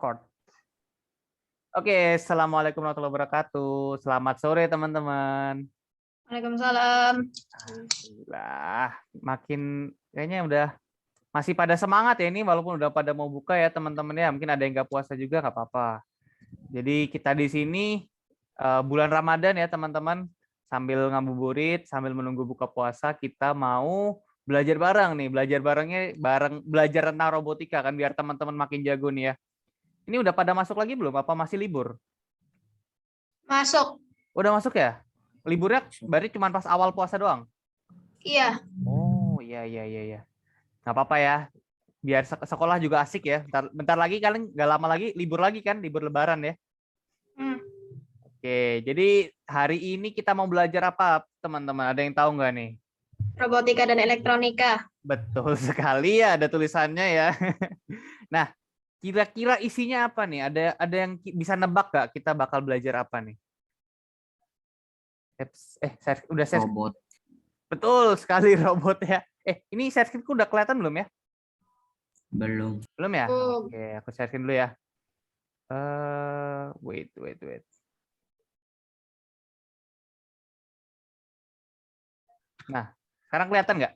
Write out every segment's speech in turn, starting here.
Record. Oke, assalamualaikum warahmatullahi wabarakatuh. Selamat sore teman-teman. Waalaikumsalam. Alhamdulillah, makin kayaknya udah masih pada semangat ya ini, walaupun udah pada mau buka ya teman-teman ya. Mungkin ada yang nggak puasa juga nggak apa-apa. Jadi kita di sini bulan Ramadan ya teman-teman, sambil ngabuburit, sambil menunggu buka puasa, kita mau belajar bareng nih. Belajar barengnya belajar tentang robotika kan, biar teman-teman makin jago nih ya. Ini udah pada masuk lagi belum? Apa masih libur? Masuk. Udah masuk ya? Liburnya berarti cuma pas awal puasa doang? Iya. Oh, iya. Nggak apa-apa ya. Biar sekolah juga asik ya. Bentar lagi kalian nggak lama lagi libur lagi kan? Libur lebaran ya? Oke, jadi hari ini kita mau belajar apa teman-teman? Ada yang tahu nggak nih? Robotika dan elektronika. Betul sekali ya, ada tulisannya ya. Nah, kira-kira isinya apa nih? Ada yang bisa nebak nggak kita bakal belajar apa nih? Udah share. Robot. Betul sekali robot ya. Ini share screen-ku udah kelihatan belum ya? Belum. Belum ya? Belum. Oke, aku share screen dulu ya. Wait. Nah, sekarang kelihatan nggak?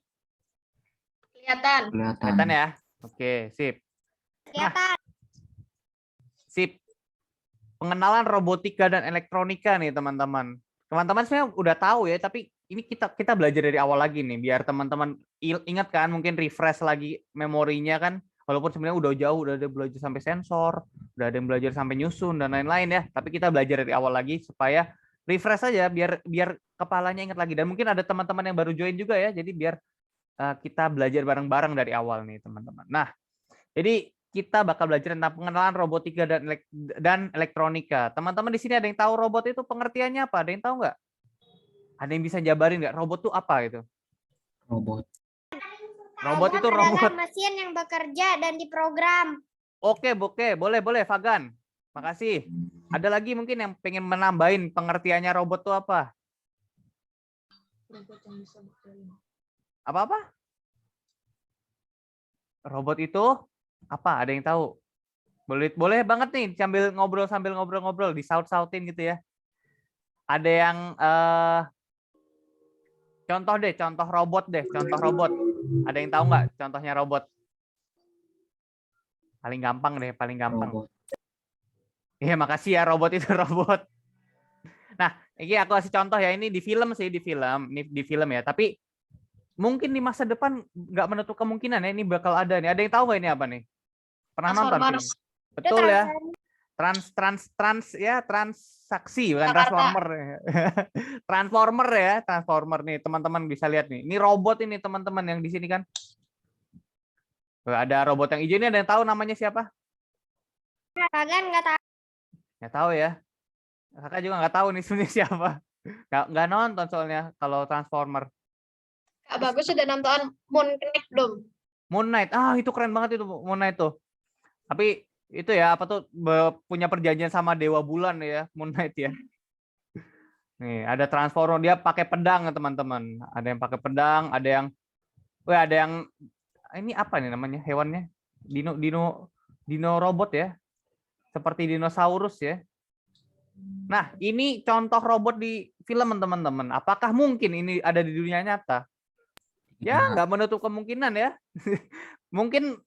Kelihatan. Kelihatan ya? Oke, sip. Kelihatan. Sip. Pengenalan robotika dan elektronika nih teman-teman. Teman-teman sebenarnya udah tahu ya, tapi ini kita belajar dari awal lagi nih, biar teman-teman ingat kan, mungkin refresh lagi memorinya kan, walaupun sebenarnya udah jauh, udah ada belajar sampai sensor, udah ada yang belajar sampai nyusun dan lain-lain ya, tapi kita belajar dari awal lagi supaya refresh aja, biar kepalanya ingat lagi. Dan mungkin ada teman-teman yang baru join juga ya, jadi biar kita belajar bareng-bareng dari awal nih teman-teman. Nah, jadi kita bakal belajar tentang pengenalan robotika dan elektronika. Teman-teman di sini ada yang tahu robot itu pengertiannya apa? Ada yang tahu nggak? Ada yang bisa jabarin nggak? Robot itu apa gitu? Robot. Robot itu robot. Mesin yang bekerja dan diprogram. Oke, boleh, Fagan. Makasih. Ada lagi mungkin yang pengen menambahin pengertiannya robot itu apa? Apa? Robot itu apa? Ada yang tahu? Boleh banget nih sambil ngobrol disaut-sautin gitu ya. Ada yang contoh robot. Ada yang tahu nggak contohnya robot? Paling gampang. Robot. Iya, makasih ya, robot itu robot. Nah, ini aku kasih contoh ya, ini di film ya. Tapi mungkin di masa depan nggak menutup kemungkinan ya, ini bakal ada nih. Ada yang tahu nggak ini apa nih? Pernah nonton film? Betul ya. Transaksi bukan transformer. Transformer nih teman-teman bisa lihat nih. Ini robot ini teman-teman yang di sini kan. Ada robot yang hijau ini, ada yang tahu namanya siapa? Kalian nggak tahu. Nggak tahu ya. Kakak juga nggak tahu nih sebenarnya siapa. Nggak nonton soalnya kalau Transformer. Kak Bagus sudah nonton Moon Knight belum? Moon Knight. Itu keren banget itu Moon Knight tuh. Tapi itu ya apa tuh punya perjanjian sama Dewa Bulan ya, Moon Knight ya. Nih, ada Transformer, dia pakai pedang teman-teman. Ada yang pakai pedang, ada yang ini apa nih namanya hewannya? Dino robot ya. Seperti dinosaurus ya. Nah, ini contoh robot di film teman-teman. Apakah mungkin ini ada di dunia nyata? Ya, nggak menutup kemungkinan ya. mungkin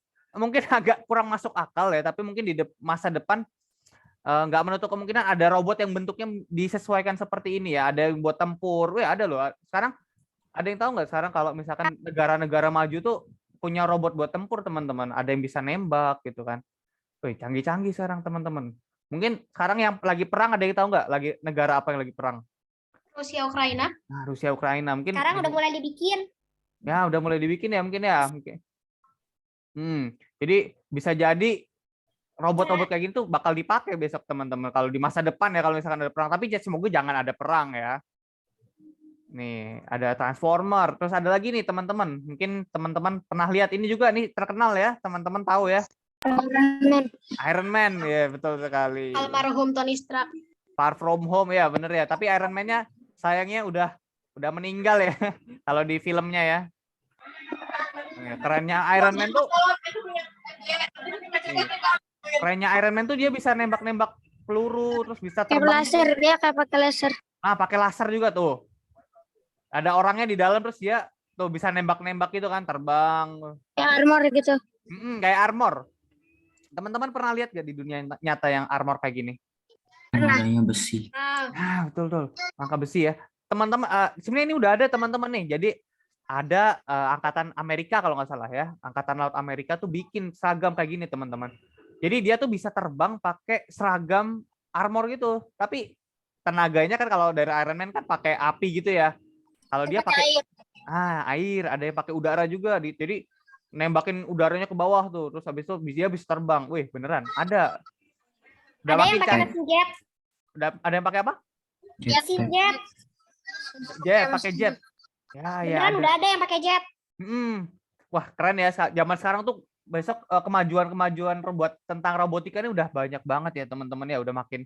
agak kurang masuk akal ya, tapi mungkin di masa depan nggak menutup kemungkinan ada robot yang bentuknya disesuaikan seperti ini ya. Ada yang buat tempur, ada loh. Sekarang ada yang tahu nggak sekarang kalau misalkan negara-negara maju tuh punya robot buat tempur teman-teman. Ada yang bisa nembak gitu kan. Canggih-canggih sekarang teman-teman. Mungkin sekarang yang lagi perang ada yang tahu nggak? Lagi negara apa yang lagi perang? Rusia Ukraina. Nah, Rusia Ukraina mungkin. Sekarang udah mulai dibikin. Ya, udah mulai dibikin ya mungkin ya. Jadi bisa jadi robot-robot kayak gitu bakal dipakai besok teman-teman kalau di masa depan ya, kalau misalkan ada perang. Tapi semoga jangan ada perang ya. Nih, ada Transformer. Terus ada lagi nih teman-teman. Mungkin teman-teman pernah lihat ini juga nih, terkenal ya. Teman-teman tahu ya. Iron Man, ya betul sekali. Almarhum Tony Stark. Far From Home ya, bener ya. Tapi Iron Man-nya sayangnya udah meninggal ya. Kalau di filmnya ya. Kerennya Iron Man tuh. kerennya Iron Man tuh dia bisa nembak-nembak peluru, terus bisa Kayak terbang. laser, dia kayak pakai laser. Ah, pakai laser juga tuh. Ada orangnya di dalam terus dia tuh bisa nembak-nembak gitu kan, terbang. Kayak armor gitu. Kayak armor. Teman-teman pernah lihat gak di dunia nyata yang armor kayak gini? Adanya besi. Nah, Ah, betul. Angka besi ya. Teman-teman, sebenarnya ini udah ada teman-teman nih. Jadi ada angkatan Amerika kalau nggak salah ya. Angkatan Laut Amerika tuh bikin seragam kayak gini teman-teman. Jadi dia tuh bisa terbang pakai seragam armor gitu. Tapi tenaganya kan kalau dari Iron Man kan pakai api gitu ya. Kalau dia pakai air, ada yang pakai udara juga. Jadi nembakin udaranya ke bawah tuh. Terus habis itu dia bisa terbang. Wih, beneran. Ada. Udah Ada yang makin pakai canggih. mesin jet. Ada yang pakai apa? Mesin jet. Jet, pakai jet. Ya, Beneran ada. udah ada yang pakai jet. Wah, keren ya. Zaman sekarang tuh besok kemajuan-kemajuan tentang robotika ini udah banyak banget ya, teman-teman ya. Udah makin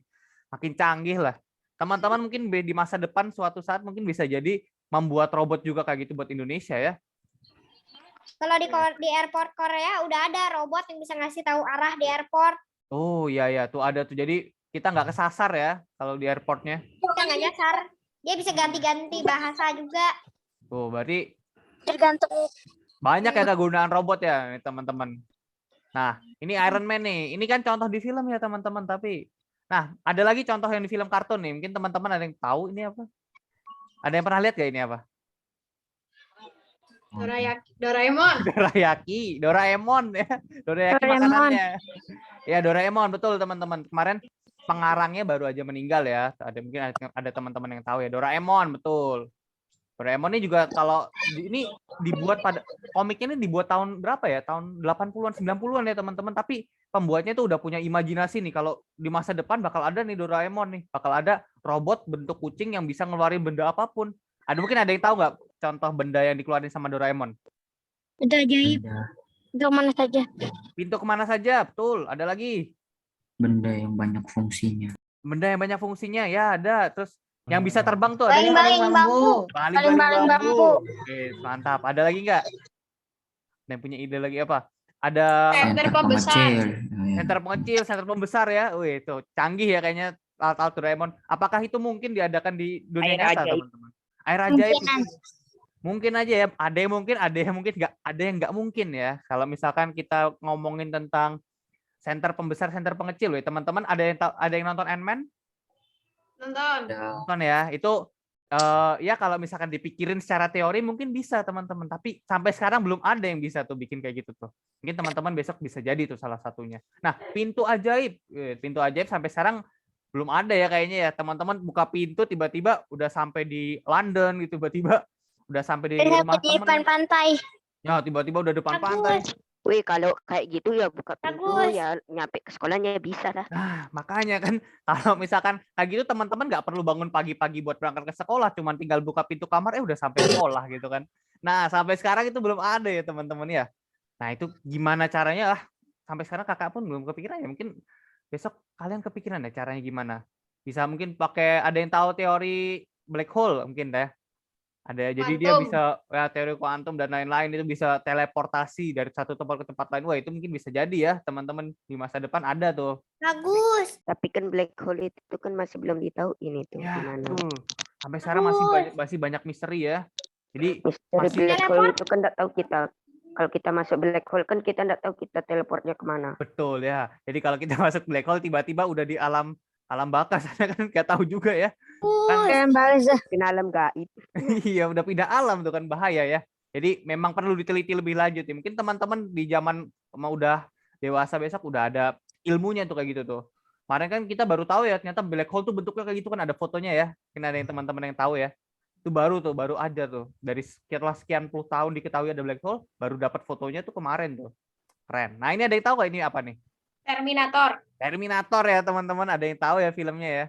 canggih lah. Teman-teman mungkin di masa depan suatu saat mungkin bisa jadi membuat robot juga kayak gitu buat Indonesia ya. Kalau di airport Korea udah ada robot yang bisa ngasih tahu arah di airport. Oh iya tuh ada tuh. Jadi kita nggak kesasar ya kalau di airportnya. Kita nggak nyasar. Dia bisa ganti-ganti bahasa juga. Tuh berarti Tergantung. banyak ya kegunaan robot ya teman-teman. Nah ini Iron Man nih. Ini kan contoh di film ya teman-teman. Tapi nah ada lagi contoh yang di film kartun nih. Mungkin teman-teman ada yang tahu ini apa? Ada yang pernah lihat gak ini apa? Doraemon. Doraemon ya. Dorayaki makanannya. Ya Doraemon betul teman-teman. Kemarin pengarangnya baru aja meninggal ya. Mungkin ada teman-teman yang tahu ya. Doraemon betul. Doraemon ini juga kalau ini dibuat pada komiknya ini dibuat tahun berapa ya? Tahun 80-an, 90-an ya teman-teman. Tapi pembuatnya itu udah punya imajinasi nih kalau di masa depan bakal ada nih Doraemon nih. Bakal ada robot bentuk kucing yang bisa ngeluarin benda apapun. Mungkin ada yang tahu nggak contoh benda yang dikeluarin sama Doraemon? Udah ajaib. Untuk mana saja. Pintu kemana saja, betul. Ada lagi. Benda yang banyak fungsinya. Benda yang banyak fungsinya, ya ada. Terus yang bisa terbang tuh ada Baling-baling bambu. baling-baling bambu. Oke, mantap. Ada lagi nggak? Yang punya ide lagi apa? Ada Center pembesar. center pembesar ya. Wih, itu canggih ya kayaknya alat-alat Doraemon. Apakah itu mungkin diadakan di dunia nyata, teman-teman? Air ajaib. Mungkin aja ya. Ada yang mungkin nggak. Ada yang nggak mungkin ya. Kalau misalkan kita ngomongin tentang center pembesar, center pengecil, ya teman-teman. Ada yang nonton Ant-Man? Nonton ya. Itu ya kalau misalkan dipikirin secara teori mungkin bisa teman-teman. Tapi sampai sekarang belum ada yang bisa tuh bikin kayak gitu tuh. Mungkin teman-teman besok bisa jadi tuh salah satunya. Nah, pintu ajaib sampai sekarang belum ada ya kayaknya ya. Teman-teman buka pintu tiba-tiba udah sampai di London gitu, tiba-tiba udah sampai di rumah Di depan teman. pantai. Ya, tiba-tiba udah depan pantai. Wih, kalau kayak gitu ya buka pintu Bagus. ya nyampe ke sekolahnya bisa lah. Nah, makanya kan kalau misalkan kayak gitu teman-teman nggak perlu bangun pagi-pagi buat berangkat ke sekolah, cuman tinggal buka pintu kamar udah sampai sekolah gitu kan. Nah, sampai sekarang itu belum ada ya teman-teman ya. Nah, itu gimana caranya? Sampai sekarang kakak pun belum kepikiran ya. Mungkin besok kalian kepikiran ya caranya gimana? Bisa mungkin pakai, ada yang tahu teori black hole mungkin deh. Ada, jadi dia Kuantum. bisa ya, teori kuantum dan lain-lain, itu bisa teleportasi dari satu tempat ke tempat lain. Wah, itu mungkin bisa jadi ya teman-teman, di masa depan ada tuh. Bagus. Tapi kan black hole itu kan masih belum ditahu ini tuh Ya, gimana. betul. Sampai sekarang masih banyak misteri ya. Jadi Misteri masih black hole itu kan enggak tahu kita. Kalau kita masuk black hole kan kita enggak tahu kita teleportnya kemana. betul ya. Jadi kalau kita masuk black hole tiba-tiba udah di alam baka sana kan nggak tahu juga ya. Kan Ke alam gaib. iya, udah pindah alam tuh kan, bahaya ya. Jadi memang perlu diteliti lebih lanjut ya. Mungkin teman-teman di zaman udah dewasa besok udah ada ilmunya tuh kayak gitu tuh. Kemarin kan kita baru tahu ya ternyata black hole tuh bentuknya kayak gitu kan, ada fotonya ya. Mungkin ada yang teman-teman yang tahu ya. Itu baru aja tuh. Dari sekian puluh tahun diketahui ada black hole, baru dapat fotonya tuh kemarin tuh. Keren. Nah, ini ada yang tahu nggak ini apa nih? Terminator ya teman-teman, ada yang tahu ya filmnya ya.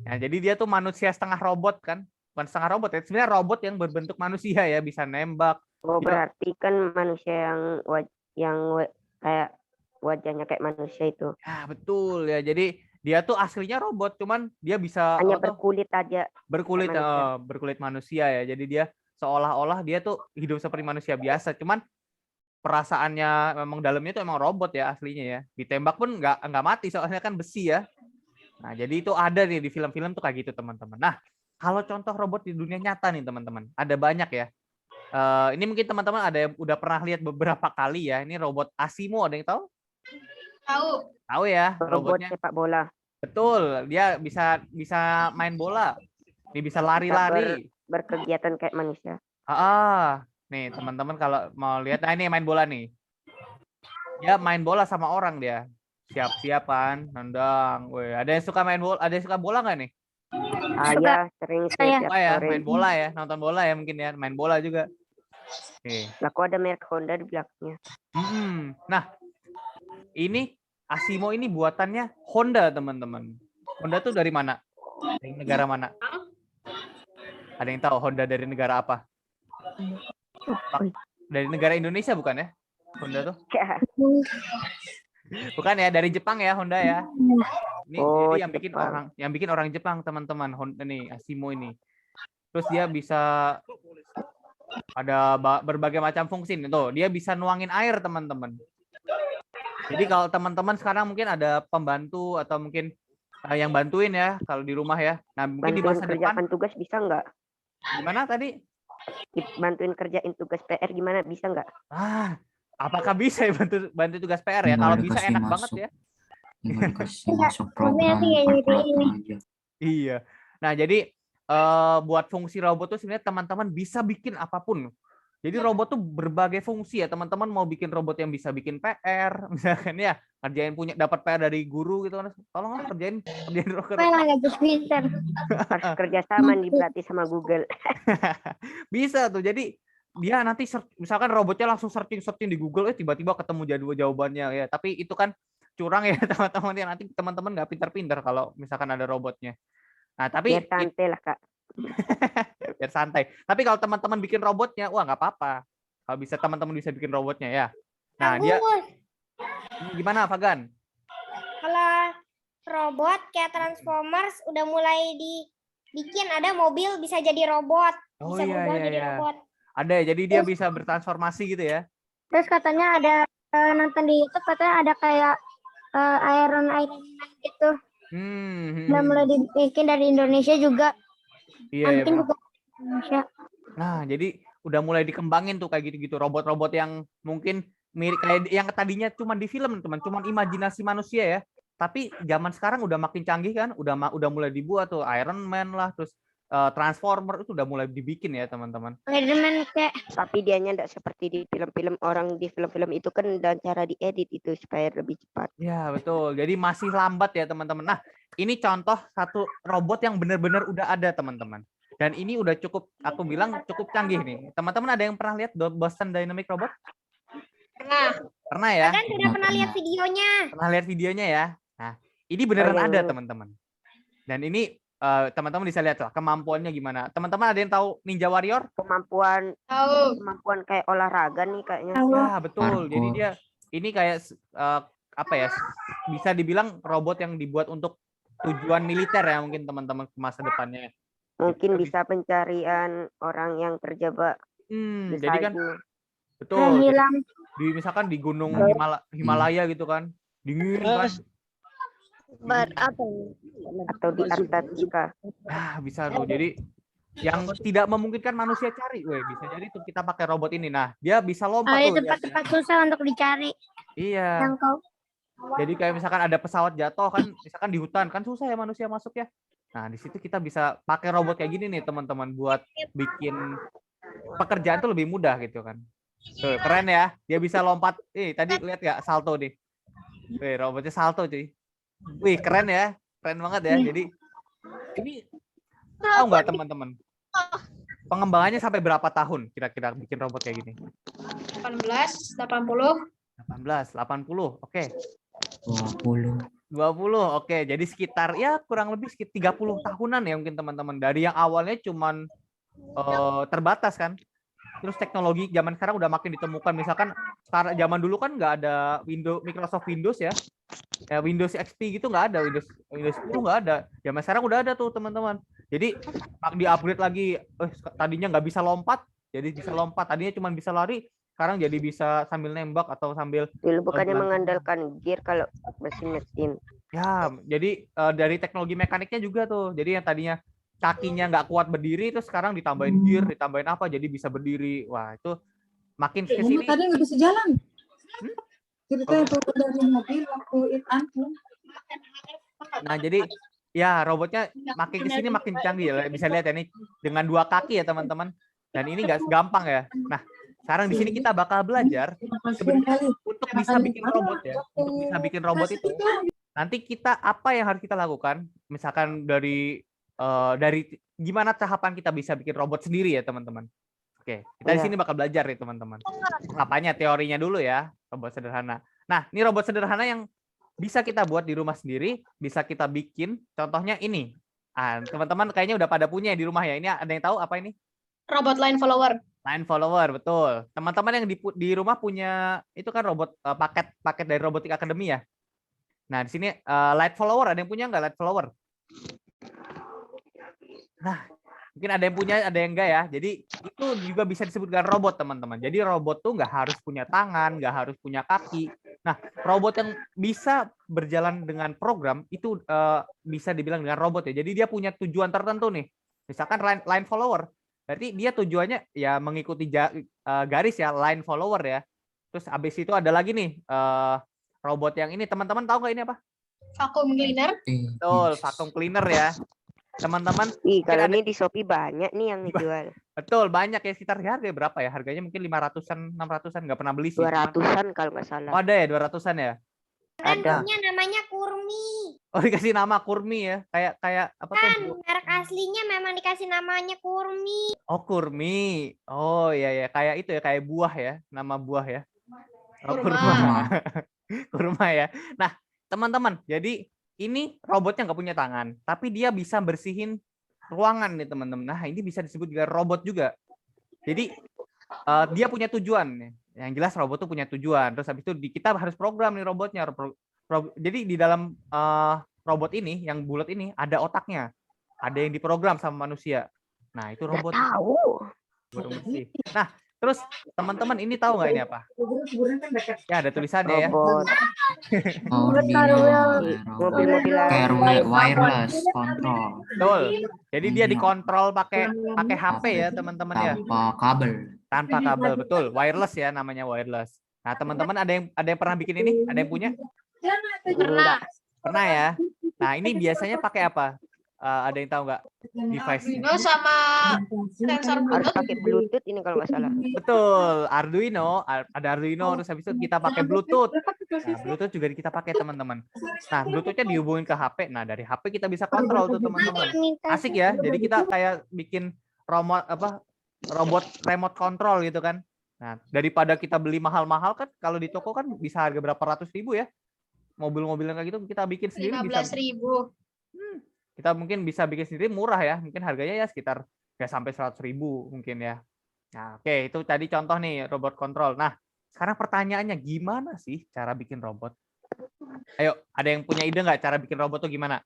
Nah, jadi dia tuh manusia setengah robot kan. Bukan setengah robot ya, sebenarnya robot yang berbentuk manusia ya, bisa nembak. Oh, Dia- berarti kan manusia yang kayak wajahnya kayak manusia itu. Ya, betul ya. Jadi dia tuh aslinya robot, cuman dia bisa Hanya apa tuh, berkulit aja. berkulit kayak manusia. berkulit manusia ya. Jadi dia seolah-olah dia tuh hidup seperti manusia biasa, cuman perasaannya memang dalamnya itu emang robot ya aslinya ya. Ditembak pun nggak mati soalnya kan besi ya. Nah, jadi itu ada nih di film-film tuh kayak gitu, teman-teman. Nah, kalau contoh robot di dunia nyata nih, teman-teman, ada banyak ya. Ini mungkin teman-teman ada yang udah pernah lihat beberapa kali ya. Ini robot Asimo, ada yang tahu? Tahu. Tahu ya, Robot robotnya. sepak bola. Betul, dia bisa main bola. Dia bisa lari-lari. Berkegiatan kayak manusia. Nih teman-teman kalau mau lihat, nah ini main bola nih. Dia main bola sama orang dia. Siap-siap kan, nendang. Weh, ada yang suka main bola? Ada yang suka bola nggak nih? Ya, sering setiap Suka ya, sore. main bola ya, nonton bola ya mungkin ya, main bola juga. Oke. Aku ada merek Honda di belakangnya. Nah, ini Asimo ini buatannya Honda, teman-teman. Honda tuh dari mana? Dari negara mana? Ada yang tahu Honda dari negara apa? Dari negara Indonesia bukan ya? Honda tuh? Bukan ya, dari Jepang ya Honda ya. Ini Oh, jadi yang bikin orang Jepang, teman-teman. Honda nih, Asimo ini. Terus dia bisa ada berbagai macam fungsi nih. Tuh, dia bisa nuangin air, teman-teman. Jadi kalau teman-teman sekarang mungkin ada pembantu atau mungkin yang bantuin ya kalau di rumah ya. Nah, mungkin di Bantuin masa depan kerjakan tugas bisa nggak? gimana tadi? Bantuin kerjain tugas PR gimana? Bisa nggak? Apakah bisa ya bantu tugas PR ya? Tinggal Kalau bisa dikasih enak masuk. banget ya. Tinggal dikasih Enggak, masuk maksudnya program sih kayak gitu kalkulator ini. aja. Iya. Nah, jadi buat fungsi robot tuh sebenarnya teman-teman bisa bikin apapun. Jadi robot tuh berbagai fungsi ya, teman-teman mau bikin robot yang bisa bikin PR, misalkan ya, dapat PR dari guru gitu kan. Tolonglah kerjain robot. Malah nggak just pinter. Harus kerjasama nih berarti sama Google. Bisa tuh. Jadi dia nanti misalkan robotnya langsung searching di Google, tiba-tiba ketemu jawabannya ya. Tapi itu kan curang ya teman-teman ya. Nanti teman-teman nggak pintar-pintar kalau misalkan ada robotnya. Nah, tapi Biar santai lah, Kak. biar santai. Tapi kalau teman-teman bikin robotnya, wah nggak apa-apa. Kalau bisa teman-teman bisa bikin robotnya ya. Nah, dia gimana, Fagan? Kalau robot kayak Transformers udah mulai dibikin, ada mobil bisa jadi robot, Oh bisa iya berubah iya jadi iya. robot. Ada ya, jadi dia bisa bertransformasi gitu ya. Terus katanya ada nonton di YouTube katanya ada kayak Iron Man gitu. Udah mulai dibikin dari Indonesia juga. Iya, iya. Mungkin juga Indonesia. Nah, jadi udah mulai dikembangin tuh kayak gitu-gitu robot-robot yang mungkin mirip kayak yang tadinya cuma di film, teman, cuma imajinasi manusia ya. Tapi zaman sekarang udah makin canggih kan, udah mulai dibuat tuh Iron Man lah, terus Transformer itu udah mulai dibikin ya, teman-teman. Iron Man kayak Tapi dianya enggak seperti di film-film orang. Di film-film itu kan dan cara diedit itu supaya lebih cepat. Ya, betul. Jadi masih lambat ya, teman-teman. Nah, ini contoh satu robot yang benar-benar udah ada, teman-teman. Dan ini udah cukup, aku bilang cukup canggih nih. Teman-teman ada yang pernah lihat Boston Dynamic Robot? Pernah ya? kan sudah pernah lihat videonya. Pernah lihat videonya ya? Nah, ini beneran yang ada, teman-teman. Dan ini teman-teman bisa lihat lah kemampuannya gimana. Teman-teman ada yang tahu Ninja Warrior? Kemampuan kayak olahraga nih kayaknya. Ya, betul. Parkour. Jadi dia ini kayak apa ya? Bisa dibilang robot yang dibuat untuk tujuan militer ya, mungkin teman-teman ke masa depannya. Mungkin bisa pencarian orang yang terjebak di Jadi kan salju. betul. Hilang. Misalkan di gunung Himalaya gitu kan. Dingin kan. Atau di Antartika. Nah, bisa tuh. Jadi yang tidak memungkinkan manusia cari, bisa jadi tuh kita pakai robot ini. Nah, dia bisa lompat Ada tuh. tempat-tempat susah untuk dicari. Iya. Jangkau. Jadi kayak misalkan ada pesawat jatuh kan, misalkan di hutan kan susah ya manusia masuk ya. Nah, di situ kita bisa pakai robot kayak gini nih, teman-teman, buat bikin pekerjaan tuh lebih mudah gitu kan. Tuh, keren ya. Dia bisa lompat. Tadi lihat nggak salto nih. Robotnya salto, cuy. Wih, keren ya. Keren banget ya. Jadi ini tahu nggak, teman-teman? Pengembangannya sampai berapa tahun kira-kira bikin robot kayak gini? 18, 80. 18, 80. Oke. 20. 20. Oke, jadi sekitar ya kurang lebih sekitar 30 tahunan ya mungkin, teman-teman. Dari yang awalnya cuman terbatas kan. Terus teknologi zaman sekarang udah makin ditemukan. Misalkan sekarang zaman dulu kan nggak ada Microsoft Windows ya. Windows XP gitu nggak ada, Windows 10 nggak ada. Zaman sekarang udah ada tuh, teman-teman. Jadi di-upgrade lagi. Tadinya nggak bisa lompat, jadi bisa lompat. Tadinya cuma bisa lari, sekarang jadi bisa sambil nembak atau sambil Dulu bukannya gelantungan. mengandalkan gear kalau mesin-mesin. Ya, jadi dari teknologi mekaniknya juga tuh. Jadi yang tadinya kakinya nggak kuat berdiri, terus sekarang ditambahin gear, ditambahin apa, jadi bisa berdiri. Wah, itu makin ke Mama sini. tadi nggak bisa jalan. Hmm? Ceritanya turun dari mobil waktu itu. Nah, jadi ya robotnya makin ke sini makin canggih ya. Bisa lihat ya nih dengan 2 kaki ya teman-teman. Dan ini nggak gampang ya. Nah, sekarang di sini kita bakal belajar sebenarnya untuk bisa bikin robot ya. Untuk bisa bikin robot itu, nanti kita apa yang harus kita lakukan? Misalkan dari gimana tahapan kita bisa bikin robot sendiri ya teman-teman. Oke, kita di Iya. sini bakal belajar nih teman-teman. Apanya teorinya dulu ya, robot sederhana. Nah, ini robot sederhana yang bisa kita buat di rumah sendiri, bisa kita bikin. Contohnya ini. Teman-teman kayaknya udah pada punya di rumah ya. Ini ada yang tahu apa ini? Robot line follower. Line follower, betul. Teman-teman yang di rumah punya itu kan robot paket dari Robotic Academy ya. Nah, di sini light follower ada yang punya nggak light follower? Nah, mungkin ada yang punya, ada yang enggak ya. Jadi itu juga bisa disebut dengan robot, teman-teman. Jadi robot tuh nggak harus punya tangan, nggak harus punya kaki. Nah, robot yang bisa berjalan dengan program itu bisa dibilang dengan robot ya. Jadi dia punya tujuan tertentu nih. Misalkan line follower, berarti dia tujuannya ya mengikuti garis ya, line follower ya. Terus habis itu ada lagi nih robot yang ini, teman-teman tahu nggak ini apa? Vacuum cleaner. Betul, vacuum cleaner ya. Teman-teman, Ih, kalau ada- ini di Shopee banyak nih yang dijual. betul banyak ya, sekitar harga berapa ya? Harganya mungkin 500-an, 600-an, nggak pernah beli sih. 200-an kalau nggak salah. Oh, ada ya 200-an ya? Ada. namanya Kurmi. Oh, dikasih nama Kurmi ya. Kayak apa tuh? Merek aslinya memang dikasih namanya Kurmi. Oh, Kurmi. Oh, iya ya, kayak itu ya, kayak buah ya, nama buah ya. Oh, Kurma. kurma. Kurma ya. Nah, teman-teman, jadi ini robotnya nggak punya tangan, tapi dia bisa bersihin ruangan nih teman-teman. Nah, ini bisa disebut juga robot juga. Jadi dia punya tujuan. Yang jelas robot tuh punya tujuan. Terus habis itu kita harus program nih robotnya. Jadi di dalam robot ini, yang bulat ini ada otaknya. Ada yang diprogram sama manusia. Nah, itu Nggak robot. tahu. Nah, terus teman-teman ini tahu nggak ini apa? Ya, ada tulisannya ya. Robot. Mobil-mobilan. Wireless control Betul. Jadi dia dikontrol pakai HP ya, teman-teman ya. tanpa kabel. Tanpa kabel, betul. Wireless ya, namanya wireless. Nah, teman-teman ada yang pernah bikin ini? Ada yang punya? Pernah. Pernah ya. Nah, ini biasanya pakai apa? Ada yang tahu nggak device? Arduino sama sensor Harus Bluetooth. pakai Bluetooth ini kalau nggak salah. Betul, Arduino, ada Arduino, terus habis itu kita pakai Bluetooth. Nah, Bluetooth juga kita pakai teman-teman. Nah, Bluetoothnya dihubungin ke HP. Nah, dari HP kita bisa kontrol tuh teman-teman. Asik ya. Jadi kita kayak bikin robot remote control gitu kan. Nah, daripada kita beli mahal-mahal kan, kalau di toko kan bisa harga berapa ratus ribu ya. Mobil-mobil yang kayak gitu kita bikin sendiri bisa. 15.000. Kita mungkin bisa bikin sendiri murah ya. Mungkin harganya ya sekitar nggak sampai 100.000 mungkin ya. Nah, oke, itu tadi contoh nih robot kontrol. Nah, sekarang pertanyaannya gimana sih cara bikin robot? Ayo, ada yang punya ide nggak cara bikin robot tuh gimana?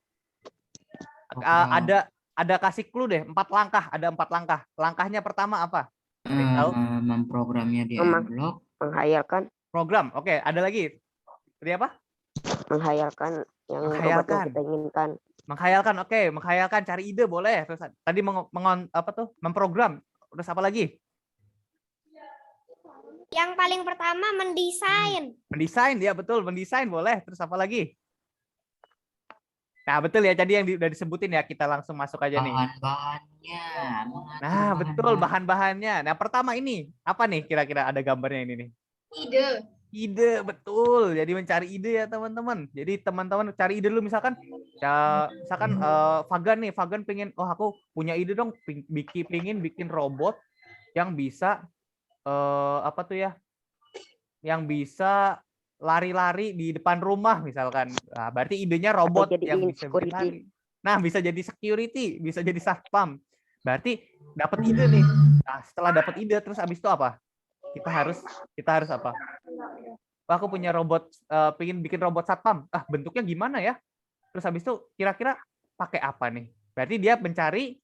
Ada kasih clue deh, 4 langkah, ada 4 langkah. Langkahnya pertama apa? Ada yang tahu? Memprogramnya di Memang. Adblock. Menghayalkan. Program. Oke, ada lagi. Tadi apa? Menghayalkan yang robot Menghayalkan. yang kita inginkan. Menghayalkan. Oke, menghayalkan, cari ide boleh. Terus tadi memprogram. Terus apa lagi? Yang paling pertama mendesain. Mendesain, ya betul, mendesain boleh. Terus apa lagi? Nah, betul ya, tadi yang udah disebutin ya, kita langsung masuk aja nih. Bahan-bahannya. Nah, betul, bahan-bahannya. Nah, pertama ini, apa nih kira-kira ada gambarnya ini nih? Ide. Ide, betul. Jadi mencari ide ya, teman-teman. Jadi teman-teman cari ide dulu, misalkan Fagan pengen, oh aku punya ide dong, pengen bikin robot yang bisa yang bisa lari-lari di depan rumah misalkan. Nah, berarti idenya robot jadi yang bisa bikin lari. Nah, bisa jadi security, bisa jadi satpam. Berarti dapat ide nih. Nah, setelah dapat ide terus habis itu apa? Kita harus apa? Wah, aku punya robot, pengen bikin robot satpam. Bentuknya gimana ya? Terus habis itu kira-kira pakai apa nih? Berarti dia mencari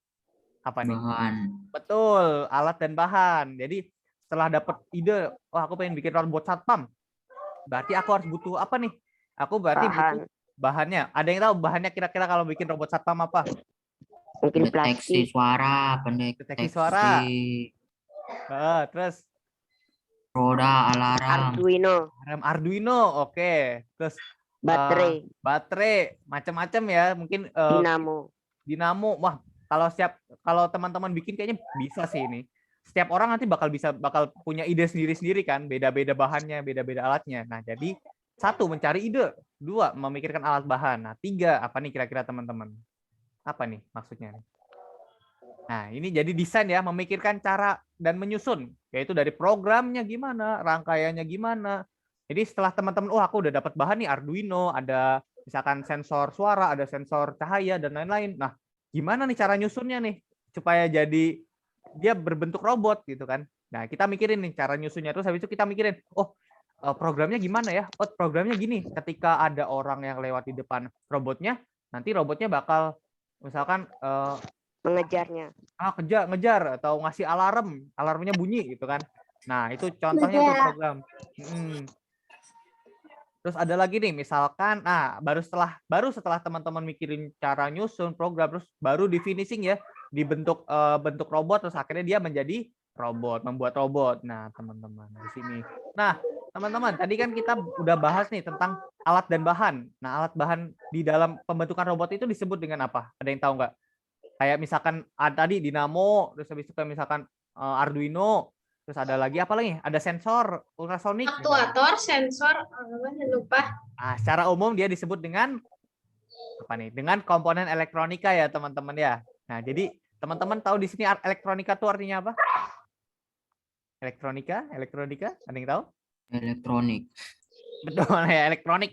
apa nih? Bahan. Betul, alat dan bahan. Jadi setelah dapat ide, oh aku pengen bikin robot satpam. Berarti aku harus butuh apa nih? Aku berarti butuh bahannya. Ada yang tahu bahannya kira-kira kalau bikin robot satpam apa? Mungkin Deteksi plastik, suara, Deteksi suara. pendeteksi Terus roda, alarm, Arduino, Arduino, oke. Terus baterai, macam-macam ya. Mungkin dinamo. Wah, kalau teman-teman bikin kayaknya bisa sih ini. Setiap orang nanti bakal punya ide sendiri-sendiri kan, beda-beda bahannya, beda-beda alatnya. Nah, jadi 1 mencari ide, 2 memikirkan alat bahan. Nah, 3 apa nih kira-kira teman-teman? Apa nih maksudnya? Nah, ini jadi desain ya, memikirkan cara dan menyusun, yaitu dari programnya gimana, rangkaiannya gimana. Jadi setelah teman-teman, oh aku udah dapat bahan nih Arduino, ada misalkan sensor suara, ada sensor cahaya dan lain-lain. Nah, gimana nih cara nyusunnya nih supaya jadi dia berbentuk robot gitu kan. Nah, kita mikirin nih cara nyusunnya, terus habis itu kita mikirin, oh programnya gimana ya? Oh, programnya gini, ketika ada orang yang lewat di depan robotnya, nanti robotnya bakal misalkan mengejarnya. ngejar atau ngasih alarmnya bunyi gitu kan. Nah, itu contohnya tuh program. Terus ada lagi nih, misalkan, baru setelah teman-teman mikirin cara nyusun program, terus baru di finishing ya, dibentuk bentuk robot, terus akhirnya dia menjadi robot, membuat robot. Nah, teman-teman di sini. Nah, teman-teman, tadi kan kita udah bahas nih tentang alat dan bahan. Nah, alat bahan di dalam pembentukan robot itu disebut dengan apa? Ada yang tahu nggak? Kayak misalkan tadi dinamo, terus habis itu kayak misalkan Arduino, terus ada lagi apa lagi? Ada sensor ultrasonik. Aktuator, sensor, lupa. Secara umum dia disebut dengan apa nih? Dengan komponen elektronika ya teman-teman ya. Nah, jadi teman-teman tahu di sini elektronika itu artinya apa? Elektronika, ada yang tahu? elektronik. Betul ya, elektronik.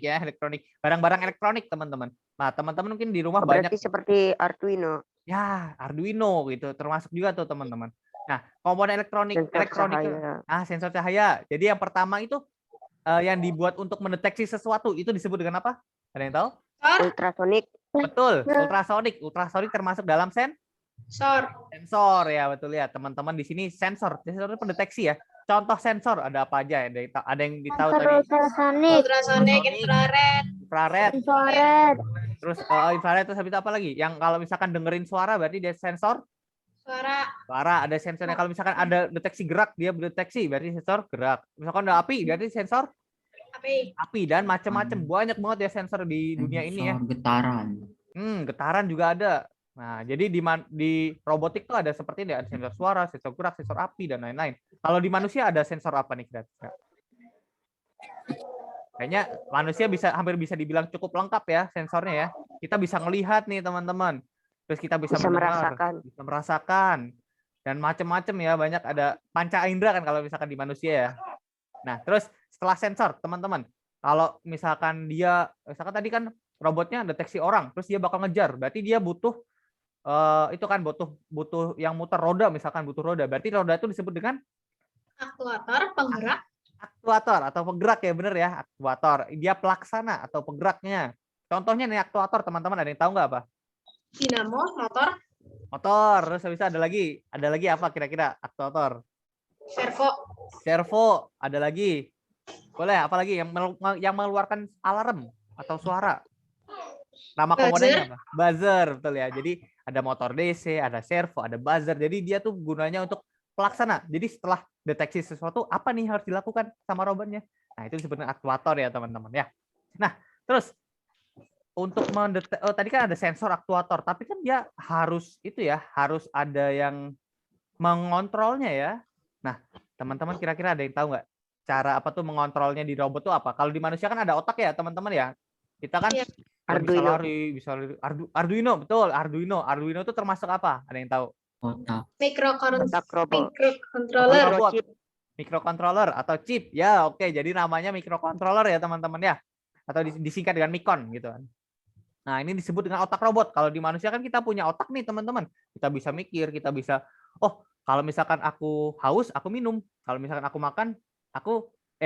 Barang-barang elektronik teman-teman. Nah, teman-teman mungkin di rumah banyak. Berarti seperti Arduino. Ya, Arduino gitu, termasuk juga tuh teman-teman. Nah, komponen elektronika, sensor cahaya. Jadi yang pertama itu yang dibuat untuk mendeteksi sesuatu itu disebut dengan apa? Ada yang tahu? Ultrasonik. Betul, ultrasonik. Ultrasonik termasuk dalam sensor ya, betul ya. Teman-teman di sini sensor itu pendeteksi ya. Contoh sensor ada apa aja? Ada yang ditahu tadi? Ultrasonik, infrared. Terus infrared terus habis itu apa lagi? Yang kalau misalkan dengerin suara berarti dia sensor suara, ada sensornya. Kalau misalkan ada deteksi gerak, dia berdeteksi berarti sensor gerak. Misalkan ada api, berarti sensor api dan macam-macam. Banyak banget ya sensor di dunia ini ya. Getaran. Getaran juga ada. Nah, jadi di robotik tuh ada seperti ini, ada sensor suara, sensor gerak, sensor api dan lain-lain. Kalau di manusia ada sensor apa nih kira-kira? Kayaknya manusia hampir bisa dibilang cukup lengkap ya sensornya ya. Kita bisa ngelihat nih teman-teman. Terus kita bisa mendengar, bisa merasakan, dan macam-macam ya, banyak ada panca indera kan kalau misalkan di manusia ya. Nah, terus setelah sensor, teman-teman, kalau misalkan misalkan tadi kan robotnya deteksi orang, terus dia bakal ngejar, berarti dia butuh itu kan butuh yang muter roda, misalkan butuh roda, berarti roda itu disebut dengan aktuator, penggerak. Aktuator atau penggerak ya, bener ya, aktuator. Dia pelaksana atau penggeraknya. Contohnya nih aktuator, teman-teman ada yang tahu nggak apa? Dinamo, motor. Terus bisa ada lagi apa kira-kira aktuator? Servo, ada lagi. Boleh apa lagi yang mengeluarkan alarm atau suara? Nama komponennya apa? Buzzer, betul ya. Jadi ada motor DC, ada servo, ada buzzer. Jadi dia tuh gunanya untuk pelaksana. Jadi setelah deteksi sesuatu, apa nih harus dilakukan sama robotnya? Nah, itu disebut aktuator ya, teman-teman ya. Nah, terus untuk tadi kan ada sensor aktuator, tapi kan dia harus ada yang mengontrolnya ya. Nah, teman-teman kira-kira ada yang tahu nggak cara apa tuh mengontrolnya di robot tuh apa? Kalau di manusia kan ada otak ya, teman-teman ya. Kita kan bisa lari. Arduino, betul. Arduino itu termasuk apa? Ada yang tahu? Otak. Mikrocontroller atau chip. Ya, oke. Jadi namanya mikrocontroller ya, teman-teman ya. Atau disingkat dengan mikron gitu kan. Nah, ini disebut dengan otak robot. Kalau di manusia kan kita punya otak nih, teman-teman. Kita bisa mikir, kita bisa, kalau misalkan aku haus, aku minum. Kalau misalkan aku makan,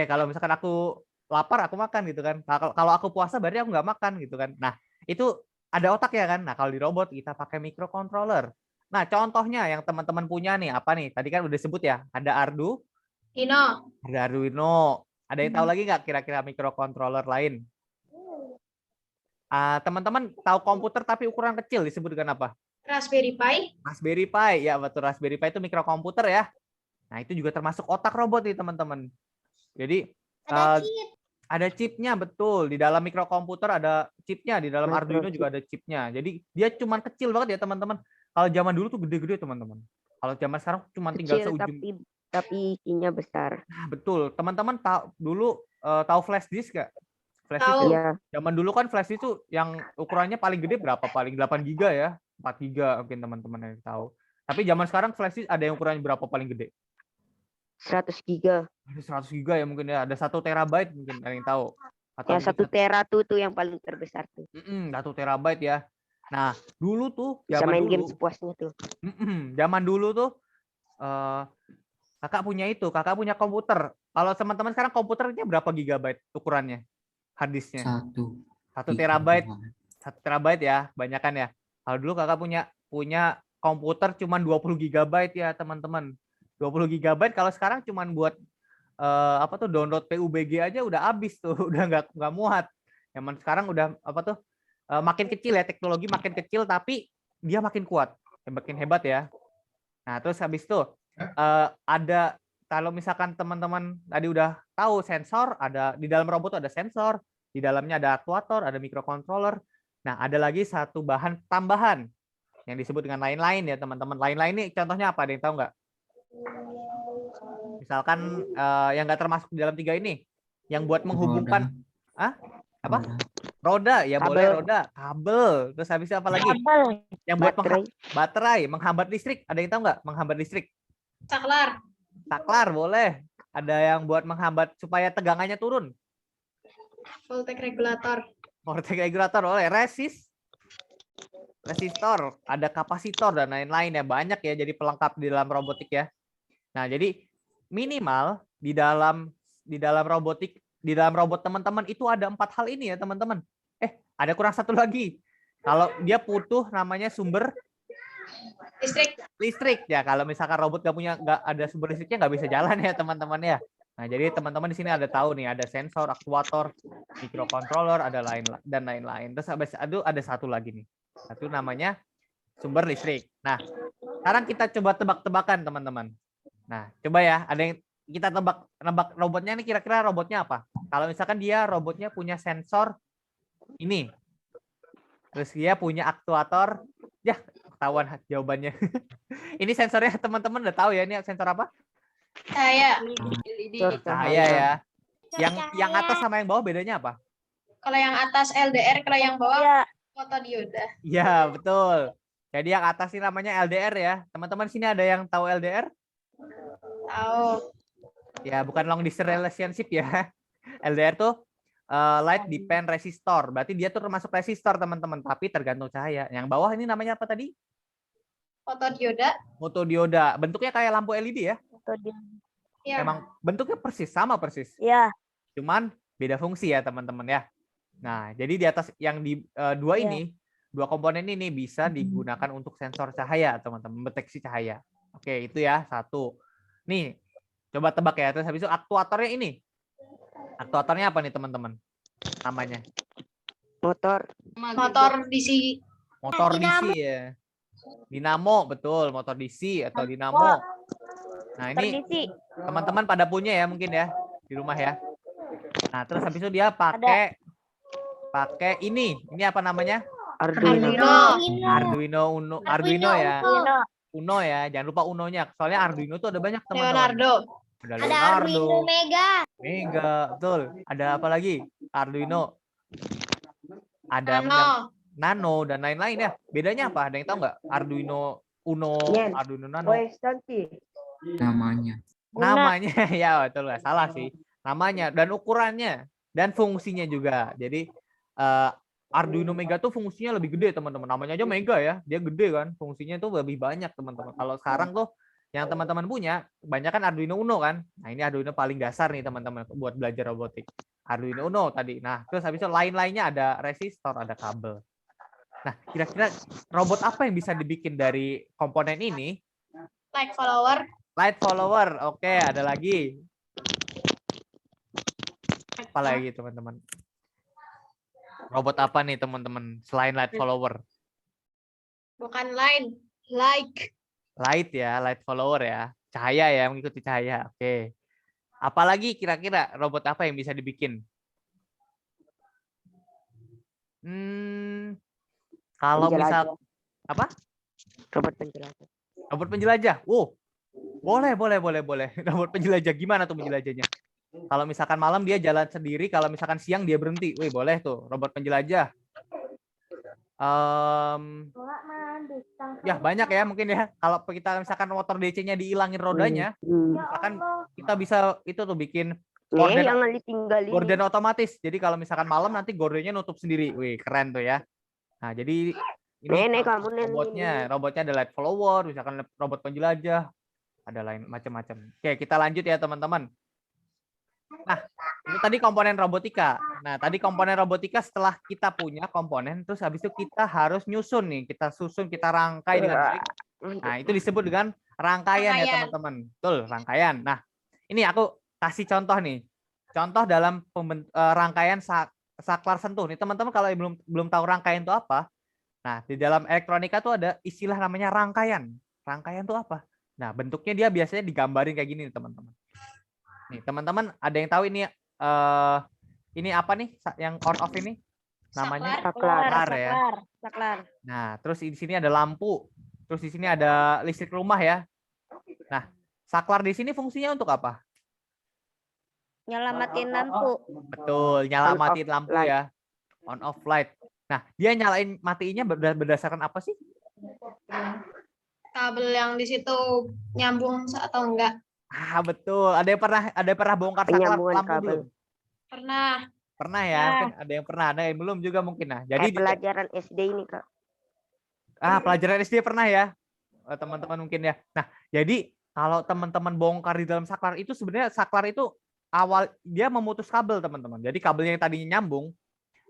kalau misalkan aku lapar, aku makan gitu kan. Nah, kalau aku puasa, berarti aku nggak makan gitu kan. Nah, itu ada otak ya kan. Nah, kalau di robot kita pakai microcontroller. Nah, contohnya yang teman-teman punya nih, apa nih? Tadi kan udah disebut ya, ada Dino. Ada Arduino. Ada yang tahu lagi nggak kira-kira microcontroller lain? Teman-teman tahu komputer tapi ukuran kecil disebut dengan apa? Raspberry Pi. Raspberry Pi. Ya betul, Raspberry Pi itu mikrokomputer ya. Nah itu juga termasuk otak robot nih teman-teman. Jadi ada chipnya, betul. Di dalam mikrokomputer ada chipnya, di dalam Arduino juga ada chipnya. Jadi dia cuman kecil banget ya teman-teman. Kalau zaman dulu tuh gede-gede teman-teman. Kalau zaman sekarang cuma tinggal Kecil seujung. tapi isinya besar. Nah, betul. Teman-teman tahu dulu tahu flash disk nggak? Flash disk Tahu. tuh, Iya. zaman dulu kan flash disk tuh yang ukurannya paling gede berapa? Paling 8 giga ya. 4 giga mungkin teman-teman yang tahu. Tapi zaman sekarang flash disk ada yang ukurannya berapa paling gede? 100 giga. Ada 100 giga ya mungkin ya. Ada 1 terabyte mungkin ada yang tahu. Atau Yang 1 tera tuh yang paling terbesar tuh. 1 terabyte ya. Nah, dulu tuh Bisa zaman main game dulu, sepuasnya tuh. zaman dulu tuh kakak punya itu, kakak punya komputer. Kalau teman-teman sekarang komputernya berapa gigabyte ukurannya? Hard disknya? 1 terabyte. 1 terabyte ya, banyakan ya. Kalau dulu kakak punya komputer cuman 20 gigabyte ya, teman-teman. 20 gigabyte kalau sekarang cuman buat download PUBG aja udah habis tuh, udah nggak muat. Zaman sekarang udah makin kecil ya, teknologi makin kecil tapi dia makin kuat, makin hebat ya. Nah, terus habis itu ada, kalau misalkan teman-teman tadi udah tahu sensor, ada di dalam robot tuh ada sensor, di dalamnya ada aktuator, ada microcontroller. Nah, ada lagi satu bahan tambahan yang disebut dengan lain-lain ya, teman-teman. Lain-lain ini contohnya apa? Ada yang tahu nggak? Misalkan yang nggak termasuk di dalam 3 ini, yang buat menghubungkan apa? Roda ya, Kabel. boleh roda, kabel. Terus habis itu apa lagi? Yang buat baterai, menghambat listrik. Ada yang tahu nggak menghambat listrik? Saklar. Saklar boleh. Ada yang buat menghambat supaya tegangannya turun. Voltage regulator. Voltage regulator boleh. Resistor, ada kapasitor dan lain-lain ya. Banyak ya jadi pelengkap di dalam robotik ya. Nah, jadi minimal di dalam robotik, di dalam robot teman-teman itu ada 4 hal ini ya, teman-teman. Ada kurang satu lagi. Kalau dia butuh namanya sumber listrik ya. Kalau misalkan robot nggak ada sumber listriknya, nggak bisa jalan ya, teman-teman ya. Nah, jadi teman-teman di sini ada tahu nih, ada sensor, aktuator, microcontroller, ada lain-lain. Terus ada satu lagi nih. Satu namanya sumber listrik. Nah, sekarang kita coba tebak-tebakan, teman-teman. Nah, coba ya, ada yang kita nebak robotnya ini, kira-kira robotnya apa? Kalau misalkan dia robotnya punya sensor ini, terus dia punya aktuator, ya ketahuan jawabannya. Ini sensornya teman-teman udah tahu ya, ini sensor apa? Cahaya. Cahaya ya. Yang atas sama yang bawah bedanya apa? Kalau yang atas LDR, kalau yang bawah fotodioda. Iya, betul. Jadi yang atas ini namanya LDR ya. Teman-teman sini ada yang tahu LDR? Tahu. Ya, bukan long distance relationship ya. LDR tuh light depend resistor. Berarti dia tuh termasuk resistor, teman-teman, tapi tergantung cahaya. Yang bawah ini namanya apa tadi? Fotodioda. Fotodioda. Bentuknya kayak lampu LED ya. Ya. Emang bentuknya sama persis. Iya. Cuman beda fungsi ya, teman-teman ya. Nah, jadi di atas yang di dua komponen ini bisa digunakan untuk sensor cahaya, teman-teman, mendeteksi cahaya. Oke, itu ya, satu. Nih, coba tebak ya. Terus habis itu aktuatornya ini. Aktuatornya apa nih, teman-teman? Namanya? Motor DC. Motor DC ya. Dinamo, betul. Motor DC atau dinamo. Nah, ini teman-teman pada punya ya mungkin ya di rumah ya. Nah, terus habis itu dia pakai ini. Ini apa namanya? Arduino ya. Uno ya. Jangan lupa Unonya. Soalnya Arduino tuh ada banyak, teman-teman. Leonardo. Ada Arduino Mega. Betul. Ada apa lagi? Arduino. Ada Nano dan lain-lain ya. Bedanya apa? Ada yang tahu nggak? Arduino Uno, Arduino Nano. Namanya ya, betul, nggak salah sih. Namanya dan ukurannya dan fungsinya juga. Jadi Arduino Mega tuh fungsinya lebih gede, teman-teman. Namanya aja Mega ya. Dia gede kan. Fungsinya tuh lebih banyak, teman-teman. Kalau sekarang tuh yang teman-teman punya kebanyakan Arduino Uno kan. Nah, ini Arduino paling dasar nih, teman-teman, buat belajar robotik. Arduino Uno tadi. Nah, terus habis itu lain-lainnya ada resistor, ada kabel. Nah, kira-kira robot apa yang bisa dibikin dari komponen ini? Like follower. Light follower. Oke, ada lagi. Apa lagi teman-teman? Robot apa nih teman-teman selain light follower? Bukan line, like. Light ya, light follower ya. Cahaya ya, mengikuti cahaya. Oke. Apalagi kira-kira robot apa yang bisa dibikin? Kalau Penjelajah. misal apa? Robot penjelajah. Robot penjelajah. Boleh. Robot penjelajah gimana tuh penjelajahnya? Kalau misalkan malam dia jalan sendiri, kalau misalkan siang dia berhenti. Wih, boleh tuh robot penjelajah. Ya banyak ya mungkin ya. Kalau kita misalkan motor DC-nya dihilangin rodanya, misalkan kita bisa itu tuh bikin gorden, Jangan ditinggalin. gorden otomatis. Jadi kalau misalkan malam nanti gordennya nutup sendiri. Wih, keren tuh ya. Nah, jadi ini Nenek kamu nenek. robotnya ada light follower, misalkan robot penjelajah, ada lain macam-macam. Oke, kita lanjut ya teman-teman. Nah, itu tadi komponen robotika. Nah, tadi komponen robotika setelah kita punya komponen, terus habis itu kita harus nyusun nih. Kita susun, kita rangkai dengan baik. Nah, itu disebut dengan rangkaian ya teman-teman. Betul, rangkaian. Nah, ini aku kasih contoh nih. Contoh dalam rangkaian saklar sentuh. Nih teman-teman kalau belum tahu rangkaian itu apa, nah di dalam elektronika tuh ada istilah namanya rangkaian. Rangkaian itu apa? Nah, bentuknya dia biasanya digambarin kayak gini nih teman-teman. Nih, teman-teman ada yang tahu ini apa nih yang on off ini? Namanya saklar ya. Saklar. Nah, terus di sini ada lampu. Terus di sini ada listrik rumah ya. Nah, saklar di sini fungsinya untuk apa? Nyelamatin lampu. Betul, nyala On off matiin lampu light. ya. On off light. Nah, dia nyalain matiinnya berdasarkan apa sih? Kabel yang di situ nyambung atau enggak? Ah, betul. Ada yang pernah bongkar saklar Penyambungan lampu kabel. belum? Pernah. Pernah ya, mungkin ada yang pernah, ada yang belum juga mungkin. Nah, jadi Pelajaran SD ini, Kak. pelajaran SD pernah ya, teman-teman mungkin ya. Nah, jadi kalau teman-teman bongkar di dalam saklar itu sebenarnya saklar itu awal dia memutus kabel teman-teman. Jadi kabelnya yang tadinya nyambung,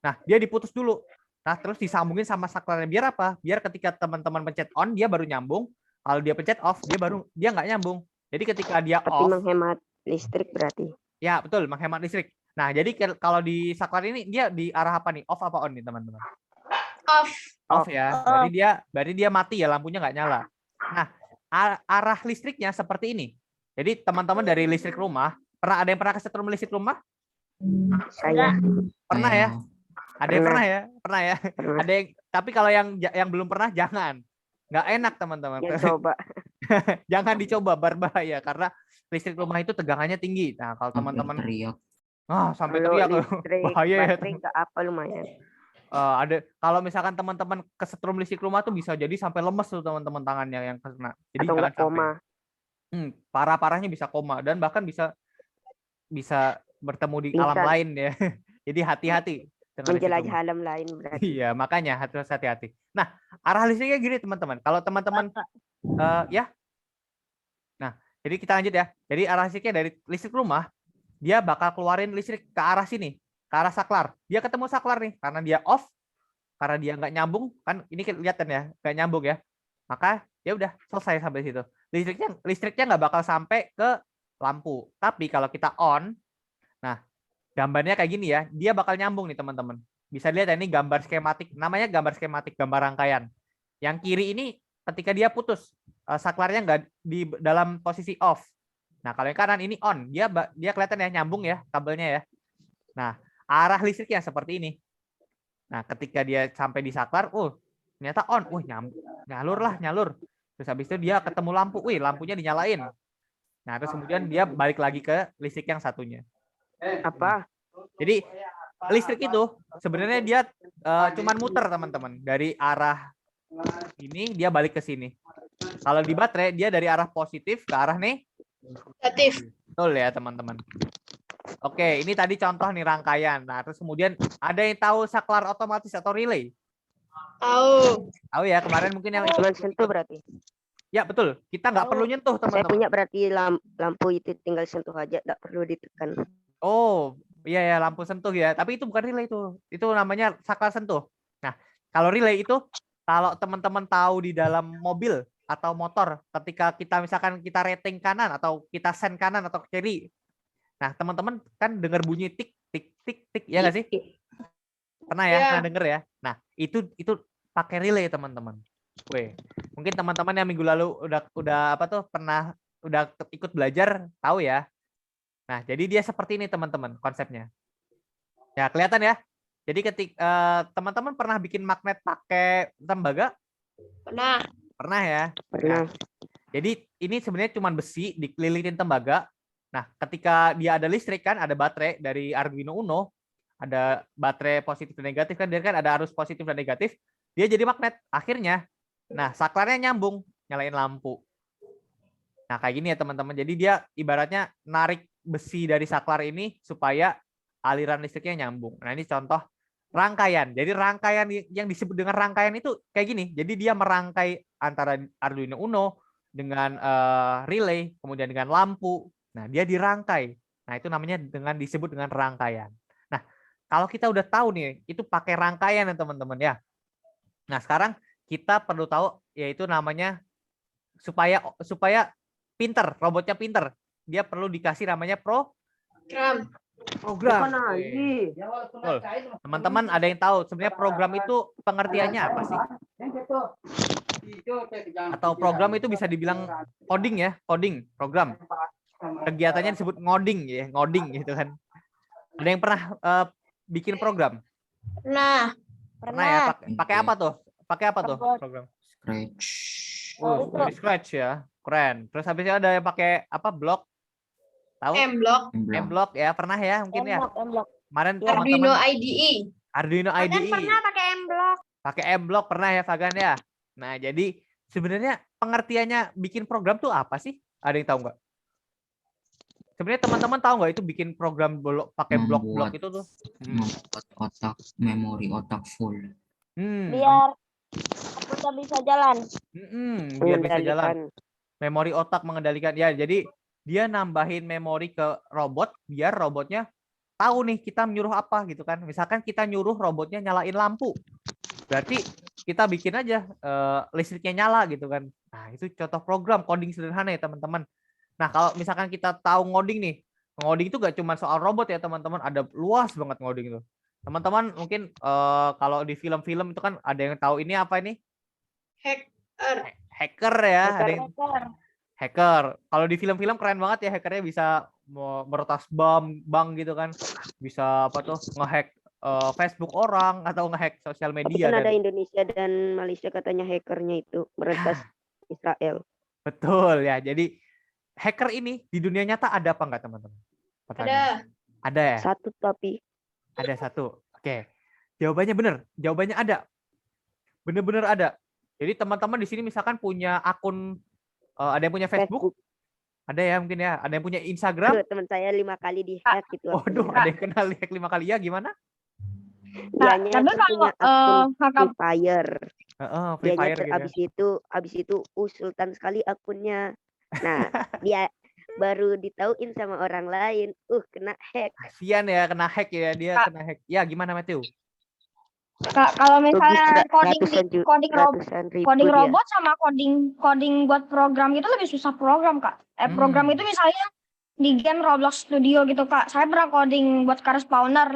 nah dia diputus dulu. Nah, terus disambungin sama saklarnya biar apa? Biar ketika teman-teman pencet on dia baru nyambung. Kalau dia pencet off dia nggak nyambung. Jadi ketika dia Tapi off, menghemat listrik berarti. ya betul menghemat listrik. Nah, jadi kalau di saklar ini dia di arah apa nih? Off apa on nih teman-teman? Off. Off ya. Berarti dia mati ya, lampunya nggak nyala. Nah, arah listriknya seperti ini. Jadi teman-teman dari listrik rumah, ada yang pernah kesetrum listrik rumah? Saya Pernah ya? Ada yang Pernah. pernah ya? Pernah ya? Pernah. Ada yang, tapi kalau yang belum pernah jangan. Nggak enak teman-teman. yang coba. Jangan dicoba, berbahaya karena listrik rumah itu tegangannya tinggi. Nah, kalau teman-teman teriak. sampai Kalau teriak listrik, bahaya ya. baterai nggak apa lumayan. Ada kalau misalkan teman-teman kesetrum listrik rumah tuh bisa jadi sampai lemes tuh teman-teman tangannya yang kena. Jadi Atau jangan nggak sampai. koma. Parah-parahnya bisa koma dan bahkan bisa bertemu di alam Pingsan. lain ya. Jadi hati-hati dengan listrik Menjelajah rumah. alam lain berarti. Iya, makanya harus hati-hati. Nah, arah listriknya gini teman-teman. Kalau teman-teman ya. Nah, jadi kita lanjut ya. Jadi arah listriknya dari listrik rumah, dia bakal keluarin listrik ke arah sini, ke arah saklar. Dia ketemu saklar nih, karena dia off, karena dia nggak nyambung, kan ini kelihatan ya, nggak nyambung ya. Maka ya udah selesai sampai situ. Listriknya nggak bakal sampai ke lampu. Tapi kalau kita on, nah gambarnya kayak gini ya, dia bakal nyambung nih teman-teman. Bisa lihat ya, ini gambar skematik, namanya gambar skematik, gambar rangkaian. Yang kiri ini ketika dia putus, saklarnya nggak di dalam posisi off. Nah, kalau yang kanan ini on, dia kelihatan ya nyambung ya kabelnya ya. Nah, arah listriknya seperti ini. Nah, ketika dia sampai di saklar, ternyata on, nyalur. Terus habis itu dia ketemu lampu, lampunya dinyalain. Nah, terus kemudian dia balik lagi ke listrik yang satunya. Apa? Jadi listrik itu sebenarnya dia cuman muter teman-teman, dari arah ini dia balik ke sini. Kalau di baterai dia dari arah positif ke arah Negatif. betul ya teman-teman. Oke, ini tadi contoh nih rangkaian. Nah, terus kemudian ada yang tahu saklar otomatis atau relay? Tahu. Tahu ya, kemarin mungkin yang Cuma sentuh berarti. ya betul. Kita nggak perlu nyentuh Saya teman-teman. punya berarti lampu itu tinggal sentuh aja, nggak perlu ditekan. Oh, iya ya, lampu sentuh ya. Tapi itu bukan relay itu. Itu namanya saklar sentuh. Nah, kalau relay itu kalau teman-teman tahu di dalam mobil atau motor ketika kita misalkan kita rating kanan atau kita send kanan atau kiri. Nah, teman-teman kan dengar bunyi tik tik tik tik ya nggak sih? Pernah ya? Iya. Pernah denger ya? Nah, itu pakai relay, teman-teman. Weh, mungkin teman-teman yang minggu lalu udah apa tuh pernah udah ikut belajar tahu ya. Nah, jadi dia seperti ini teman-teman konsepnya. Ya, kelihatan ya? Jadi teman-teman pernah bikin magnet pakai tembaga? Pernah. Pernah ya? Pernah. Jadi ini sebenarnya cuma besi dikelilingin tembaga. Nah, ketika dia ada listrik kan, ada baterai dari Arduino Uno, ada baterai positif dan negatif kan, dia kan ada arus positif dan negatif, dia jadi magnet. Akhirnya, nah saklarnya nyambung, nyalain lampu. Nah, kayak gini ya teman-teman. Jadi dia ibaratnya narik besi dari saklar ini supaya aliran listriknya nyambung. Nah, ini contoh rangkaian. Jadi rangkaian yang disebut dengan rangkaian itu kayak gini. Jadi dia merangkai antara Arduino Uno dengan relay, kemudian dengan lampu. Nah, dia dirangkai. Nah, itu namanya disebut dengan rangkaian. Nah, kalau kita udah tahu nih, itu pakai rangkaian ya teman-teman ya. Nah, sekarang kita perlu tahu yaitu namanya supaya pinter, robotnya pinter. Dia perlu dikasih namanya program. Bukan lagi. Betul. Teman-teman ada yang tahu sebenarnya program itu pengertiannya apa sih? Atau program itu bisa dibilang coding ya, coding, program. Kegiatannya disebut ngoding ya, ngoding gitu kan. Ada yang pernah bikin program? Nah, Pernah ya? Pakai apa tuh? Pakai apa tuh program? Scratch. Dari Scratch ya. Keren. Terus habisnya ada yang pakai apa? Block. Tahu? M-Block, M-Block ya, pernah ya mungkin ya. M-Block. Kemarin Arduino teman-teman IDE. Arduino Dan IDE. pernah pakai M-Block. Pakai M-Block pernah ya Fagan ya. Nah, jadi sebenarnya pengertiannya bikin program tuh apa sih? Ada yang tahu nggak? Sebenarnya teman-teman tahu nggak itu bikin program pakai blok-blok itu tuh? Membuat memori otak full. Biar komputer bisa jalan. Biar bisa jalan. Mengendalikan. Memori otak mengendalikan. Ya, jadi dia nambahin memori ke robot biar robotnya tahu nih kita menyuruh apa gitu kan. Misalkan kita nyuruh robotnya nyalain lampu. Berarti kita bikin aja listriknya nyala gitu kan. Nah, itu contoh program coding sederhana ya teman-teman. Nah, kalau misalkan kita tahu ngoding nih. Ngoding itu gak cuma soal robot ya teman-teman. Ada luas banget ngoding itu. Teman-teman mungkin kalau di film-film itu kan ada yang tahu ini apa ini? Hacker ya. Ada yang hacker. Kalau di film-film keren banget ya hackernya bisa meretas bank gitu kan. Bisa apa tuh ngehack Facebook orang atau ngehack sosial Tapi media. kan ada Indonesia dan Malaysia katanya hackernya itu meretas Israel. Betul ya. Jadi hacker ini di dunia nyata ada apa enggak teman-teman? Ada ya? Satu tapi. Ada satu. Oke. Jawabannya benar. Jawabannya ada. Benar-benar ada. Jadi teman-teman di sini misalkan punya akun ada yang punya Facebook. Ada ya mungkin ya. Ada yang punya Instagram. Teman saya 5 kali di-hack gitu. Waduh, ada yang kena hack 5 kali ya gimana? Dianya tapi punya kalau akun Free Fire. Free Dianya Fire gitu. abis itu sultan sekali akunnya. Nah, dia baru ditauin sama orang lain. Kena hack. Kasian ya kena hack ya, dia kena hack. Ya, gimana Matthew? Kalau misalnya Ratusan ribu coding dia. robot sama coding buat program itu lebih susah program, Kak. Program itu misalnya di game Roblox Studio gitu, Kak. Saya pernah coding buat car spawner.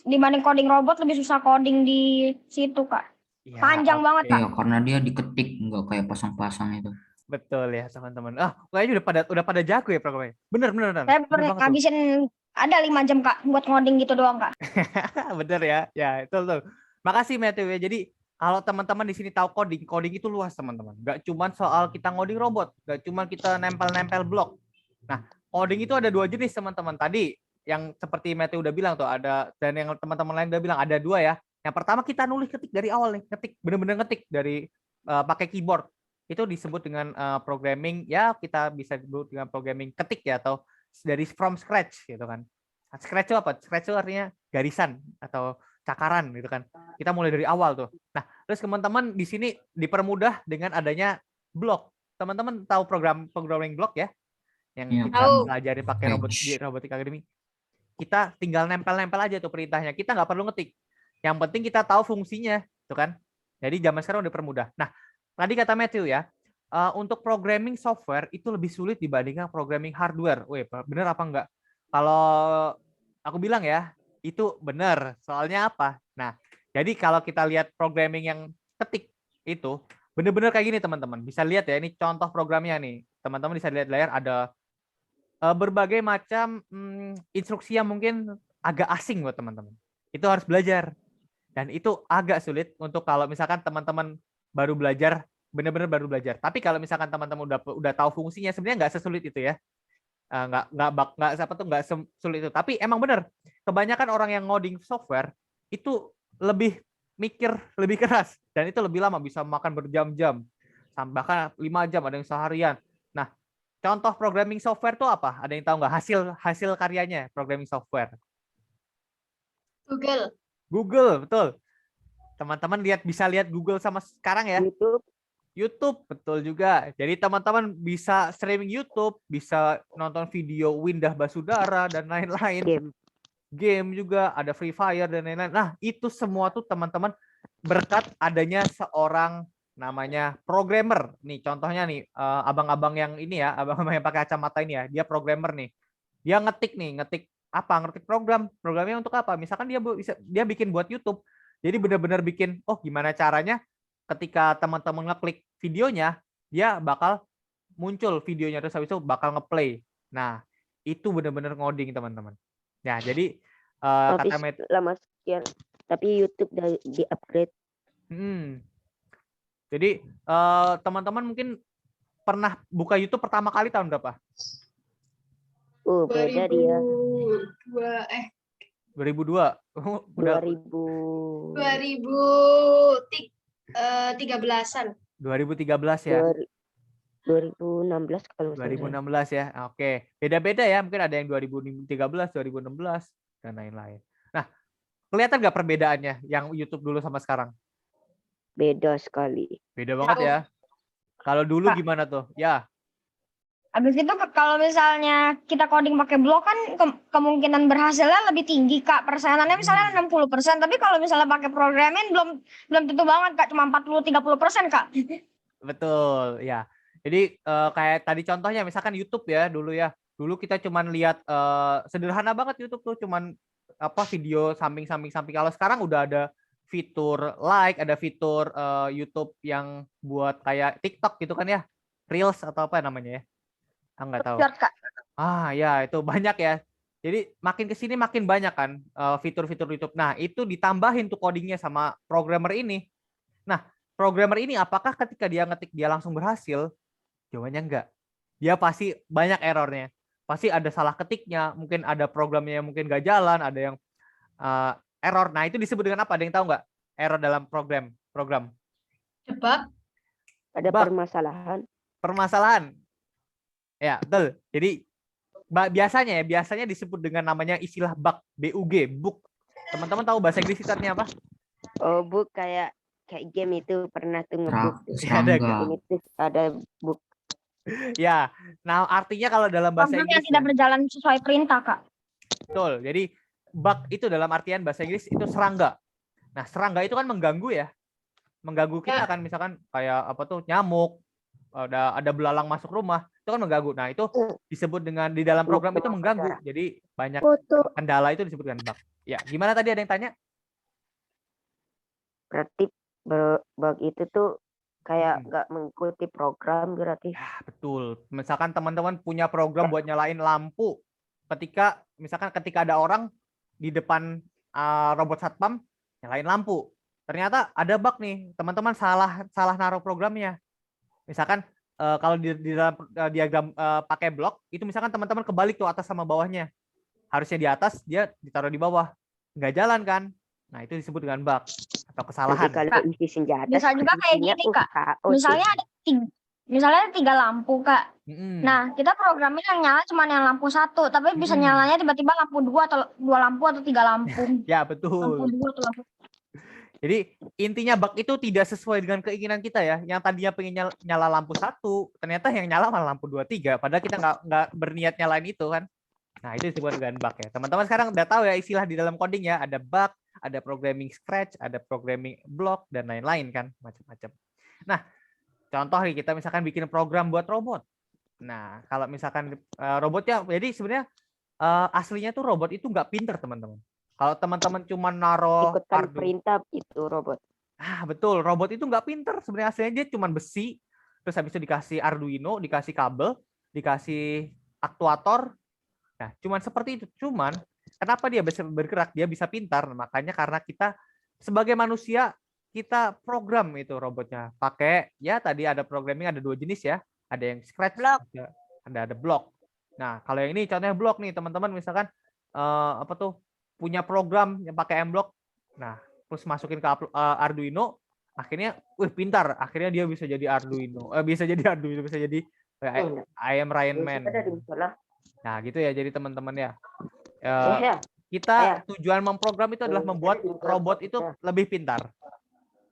Dibanding coding robot lebih susah coding di situ, Kak. Ya, Panjang banget, Kak. Iya, karena dia diketik, nggak kayak pasang-pasang itu. Betul ya teman-teman. Kayaknya udah pada jago ya programnya. Bener. Saya pernah ngabisin ada 5 jam, Kak, buat ngoding gitu doang, Kak. Bener ya. Ya, itu tuh. Makasih Matthew ya. Jadi kalau teman-teman di sini tahu coding itu luas teman-teman. Gak cuma soal kita ngoding robot, gak cuma kita nempel-nempel blok. Nah, coding itu ada 2 jenis teman-teman. Tadi yang seperti Matthew udah bilang tuh ada, dan yang teman-teman lain udah bilang ada 2 ya. Yang pertama kita nulis ketik dari awal nih, bener-bener ngetik dari pakai keyboard. Itu disebut dengan programming ya, kita bisa disebut dengan programming ketik ya, atau dari from scratch gitu kan. Scratch itu apa? Scratch itu artinya garisan atau cakaran gitu kan. Kita mulai dari awal tuh. Nah, terus teman-teman di sini dipermudah dengan adanya blok. Teman-teman tahu programming block ya? Yang kita pelajari pakai Robotic Academy. Kita tinggal nempel-nempel aja tuh perintahnya. Kita nggak perlu ngetik. Yang penting kita tahu fungsinya, tuh kan. Jadi zaman sekarang udah dipermudah. Nah, tadi kata Matthew ya, untuk programming software itu lebih sulit dibandingkan programming hardware. Weh, bener apa enggak? Kalau aku bilang ya, itu benar. Soalnya apa? Nah, jadi kalau kita lihat programming yang ketik itu, bener-bener kayak gini teman-teman. Bisa lihat ya, ini contoh programnya nih. Teman-teman bisa lihat layar ada berbagai macam instruksi yang mungkin agak asing buat teman-teman. Itu harus belajar. Dan itu agak sulit untuk kalau misalkan teman-teman baru belajar, benar-benar baru belajar. Tapi kalau misalkan teman-teman udah tahu fungsinya, sebenarnya nggak sesulit itu ya. Nggak sesulit itu. Tapi emang benar, kebanyakan orang yang ngoding software itu lebih mikir lebih keras dan itu lebih lama, bisa makan berjam-jam, bahkan 5 jam, ada yang seharian. Nah, contoh programming software itu apa? Ada yang tahu nggak hasil karyanya programming software? Google. Google, betul. Teman-teman bisa lihat Google sama sekarang ya. YouTube, betul juga. Jadi teman-teman bisa streaming YouTube, bisa nonton video Windah Basudara dan lain-lain. Game juga, ada Free Fire dan lain-lain. Nah, itu semua tuh teman-teman berkat adanya seorang namanya programmer. Nih, contohnya nih, abang-abang yang ini ya, abang-abang yang pakai kacamata ini ya, dia programmer nih. Dia ngetik apa? Ngetik program. Programnya untuk apa? Misalkan dia bikin buat YouTube. Jadi benar-benar bikin, oh gimana caranya ketika teman-teman ngeklik videonya, dia bakal muncul videonya, terus habis itu bakal ngeplay. Nah, itu benar-benar ngoding teman-teman. Ya, jadi lama sekian, tapi YouTube di-upgrade. Jadi teman-teman mungkin pernah buka YouTube pertama kali tahun berapa? Beda dia. 2002. 2013-an. 2013 ya. 2016 kalau 2016 ya. Oke. Beda-beda ya. Mungkin ada yang 2013, 2016 dan lain-lain. Nah, kelihatan nggak perbedaannya yang YouTube dulu sama sekarang? Beda sekali. Beda banget ya. Kalau dulu gimana tuh? Ya. Habis itu kalau misalnya kita coding pakai blok kan kemungkinan berhasilnya lebih tinggi Kak. Persenannya misalnya 60%, tapi kalau misalnya pakai programming belum tentu banget Kak, cuma 40-30% Kak. Betul, ya. Jadi kayak tadi contohnya misalkan YouTube ya dulu ya. Dulu kita cuman lihat sederhana banget YouTube tuh, cuman apa video samping. Kalau sekarang udah ada fitur like, ada fitur YouTube yang buat kayak TikTok gitu kan ya. Reels atau apa namanya ya? Nggak tahu. Ya itu banyak ya. Jadi makin kesini makin banyak kan fitur-fitur YouTube. Nah itu ditambahin tuh codingnya sama programmer ini. Nah programmer ini apakah ketika dia ngetik dia langsung berhasil? Jawabannya enggak. Dia pasti banyak errornya. Pasti ada salah ketiknya. Mungkin ada programnya yang mungkin nggak jalan. Ada yang error. Nah itu disebut dengan apa? Ada yang tahu nggak? Error dalam program. Coba. Ada permasalahan. Ya, betul. Jadi biasanya disebut dengan namanya istilah bug, bug. Teman-teman tahu bahasa Inggris artinya apa? Oh, bug kayak game itu pernah tuh ngebug. Ada bug. Ya. Nah, artinya kalau dalam bahasa Program Inggris yang tidak berjalan sesuai perintah, Kak. Betul. Jadi bug itu dalam artian bahasa Inggris itu serangga. Nah, serangga itu kan mengganggu ya. Mengganggu kita kan, misalkan kayak apa tuh nyamuk, ada belalang masuk rumah, itu kan mengganggu. Nah, itu disebut dengan di dalam program itu mengganggu. Jadi banyak kendala itu disebut dengan bug. Ya, gimana tadi ada yang tanya? Berarti bug itu tuh kayak nggak mengikuti program berarti. Ya, betul. Misalkan teman-teman punya program buat nyalain lampu. Ketika ada orang di depan robot satpam nyalain lampu. Ternyata ada bug nih. Teman-teman salah naruh programnya. Misalkan kalau di dalam diagram pakai blok, itu misalkan teman-teman kebalik tuh atas sama bawahnya. Harusnya di atas, dia ditaruh di bawah. Nggak jalan kan? Nah, itu disebut dengan bug atau kesalahan. Kalau isi senjata, bisa juga kayak gini, Kak. Misalnya ada 3 lampu, Kak. Nah, kita programnya yang nyala cuma yang lampu 1, tapi bisa nyalanya tiba-tiba lampu 2 atau 2 lampu atau 3 lampu. Ya, betul. Lampu 2 atau lampu. Jadi intinya bug itu tidak sesuai dengan keinginan kita ya. Yang tadinya pengen nyala lampu 1, ternyata yang nyala malah lampu 2, 3. Padahal kita nggak berniat nyalain itu kan. Nah, itu disebut dengan bug ya. Teman-teman sekarang udah tahu ya istilah di dalam coding ya. Ada bug, ada programming scratch, ada programming block, dan lain-lain kan. Macam-macam. Nah, contoh nih kita misalkan bikin program buat robot. Nah, kalau misalkan robotnya, jadi sebenarnya aslinya tuh robot itu nggak pinter teman-teman. Kalau teman-teman cuma naruh Ikutkan perintah itu robot. betul, robot itu nggak pinter. Sebenarnya aslinya dia cuma besi, terus habis itu dikasih Arduino, dikasih kabel, dikasih aktuator. Nah, cuman seperti itu. Cuman kenapa dia bisa bergerak, dia bisa pintar? Makanya karena kita sebagai manusia kita program itu robotnya pakai ya tadi ada programming, ada 2 jenis ya, ada yang scratch, Block. ada block. Nah, kalau yang ini contohnya block nih teman-teman, misalkan apa tuh punya program yang pakai M-block. Nah, terus masukin ke Arduino, akhirnya pintar, akhirnya dia bisa jadi Arduino, bisa jadi I am Ryan Man. Nah, gitu ya jadi teman-teman ya. Kita tujuan memprogram itu adalah membuat robot itu lebih pintar.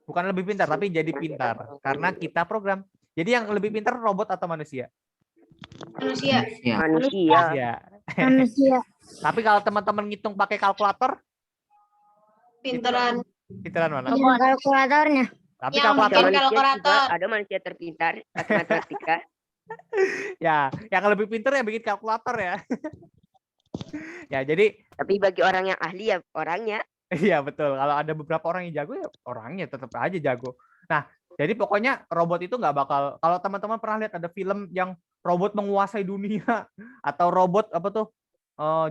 Bukan lebih pintar, tapi jadi pintar. Karena kita program. Jadi yang lebih pintar robot atau manusia? Manusia. Ya. Manusia. Tapi kalau teman-teman ngitung pakai kalkulator, Pinteran. pintaran mana? Kalkulatornya. Tapi Yang kalkulator bikin kalkulator. Ada manusia terpintar matematika. ya, yang lebih pintar yang bikin kalkulator ya. Ya, jadi Tapi bagi orang yang ahli ya orangnya. iya betul. Kalau ada beberapa orang yang jago ya orangnya tetap aja jago. Nah, jadi pokoknya robot itu nggak bakal. Kalau teman-teman pernah lihat ada film yang robot menguasai dunia atau robot apa tuh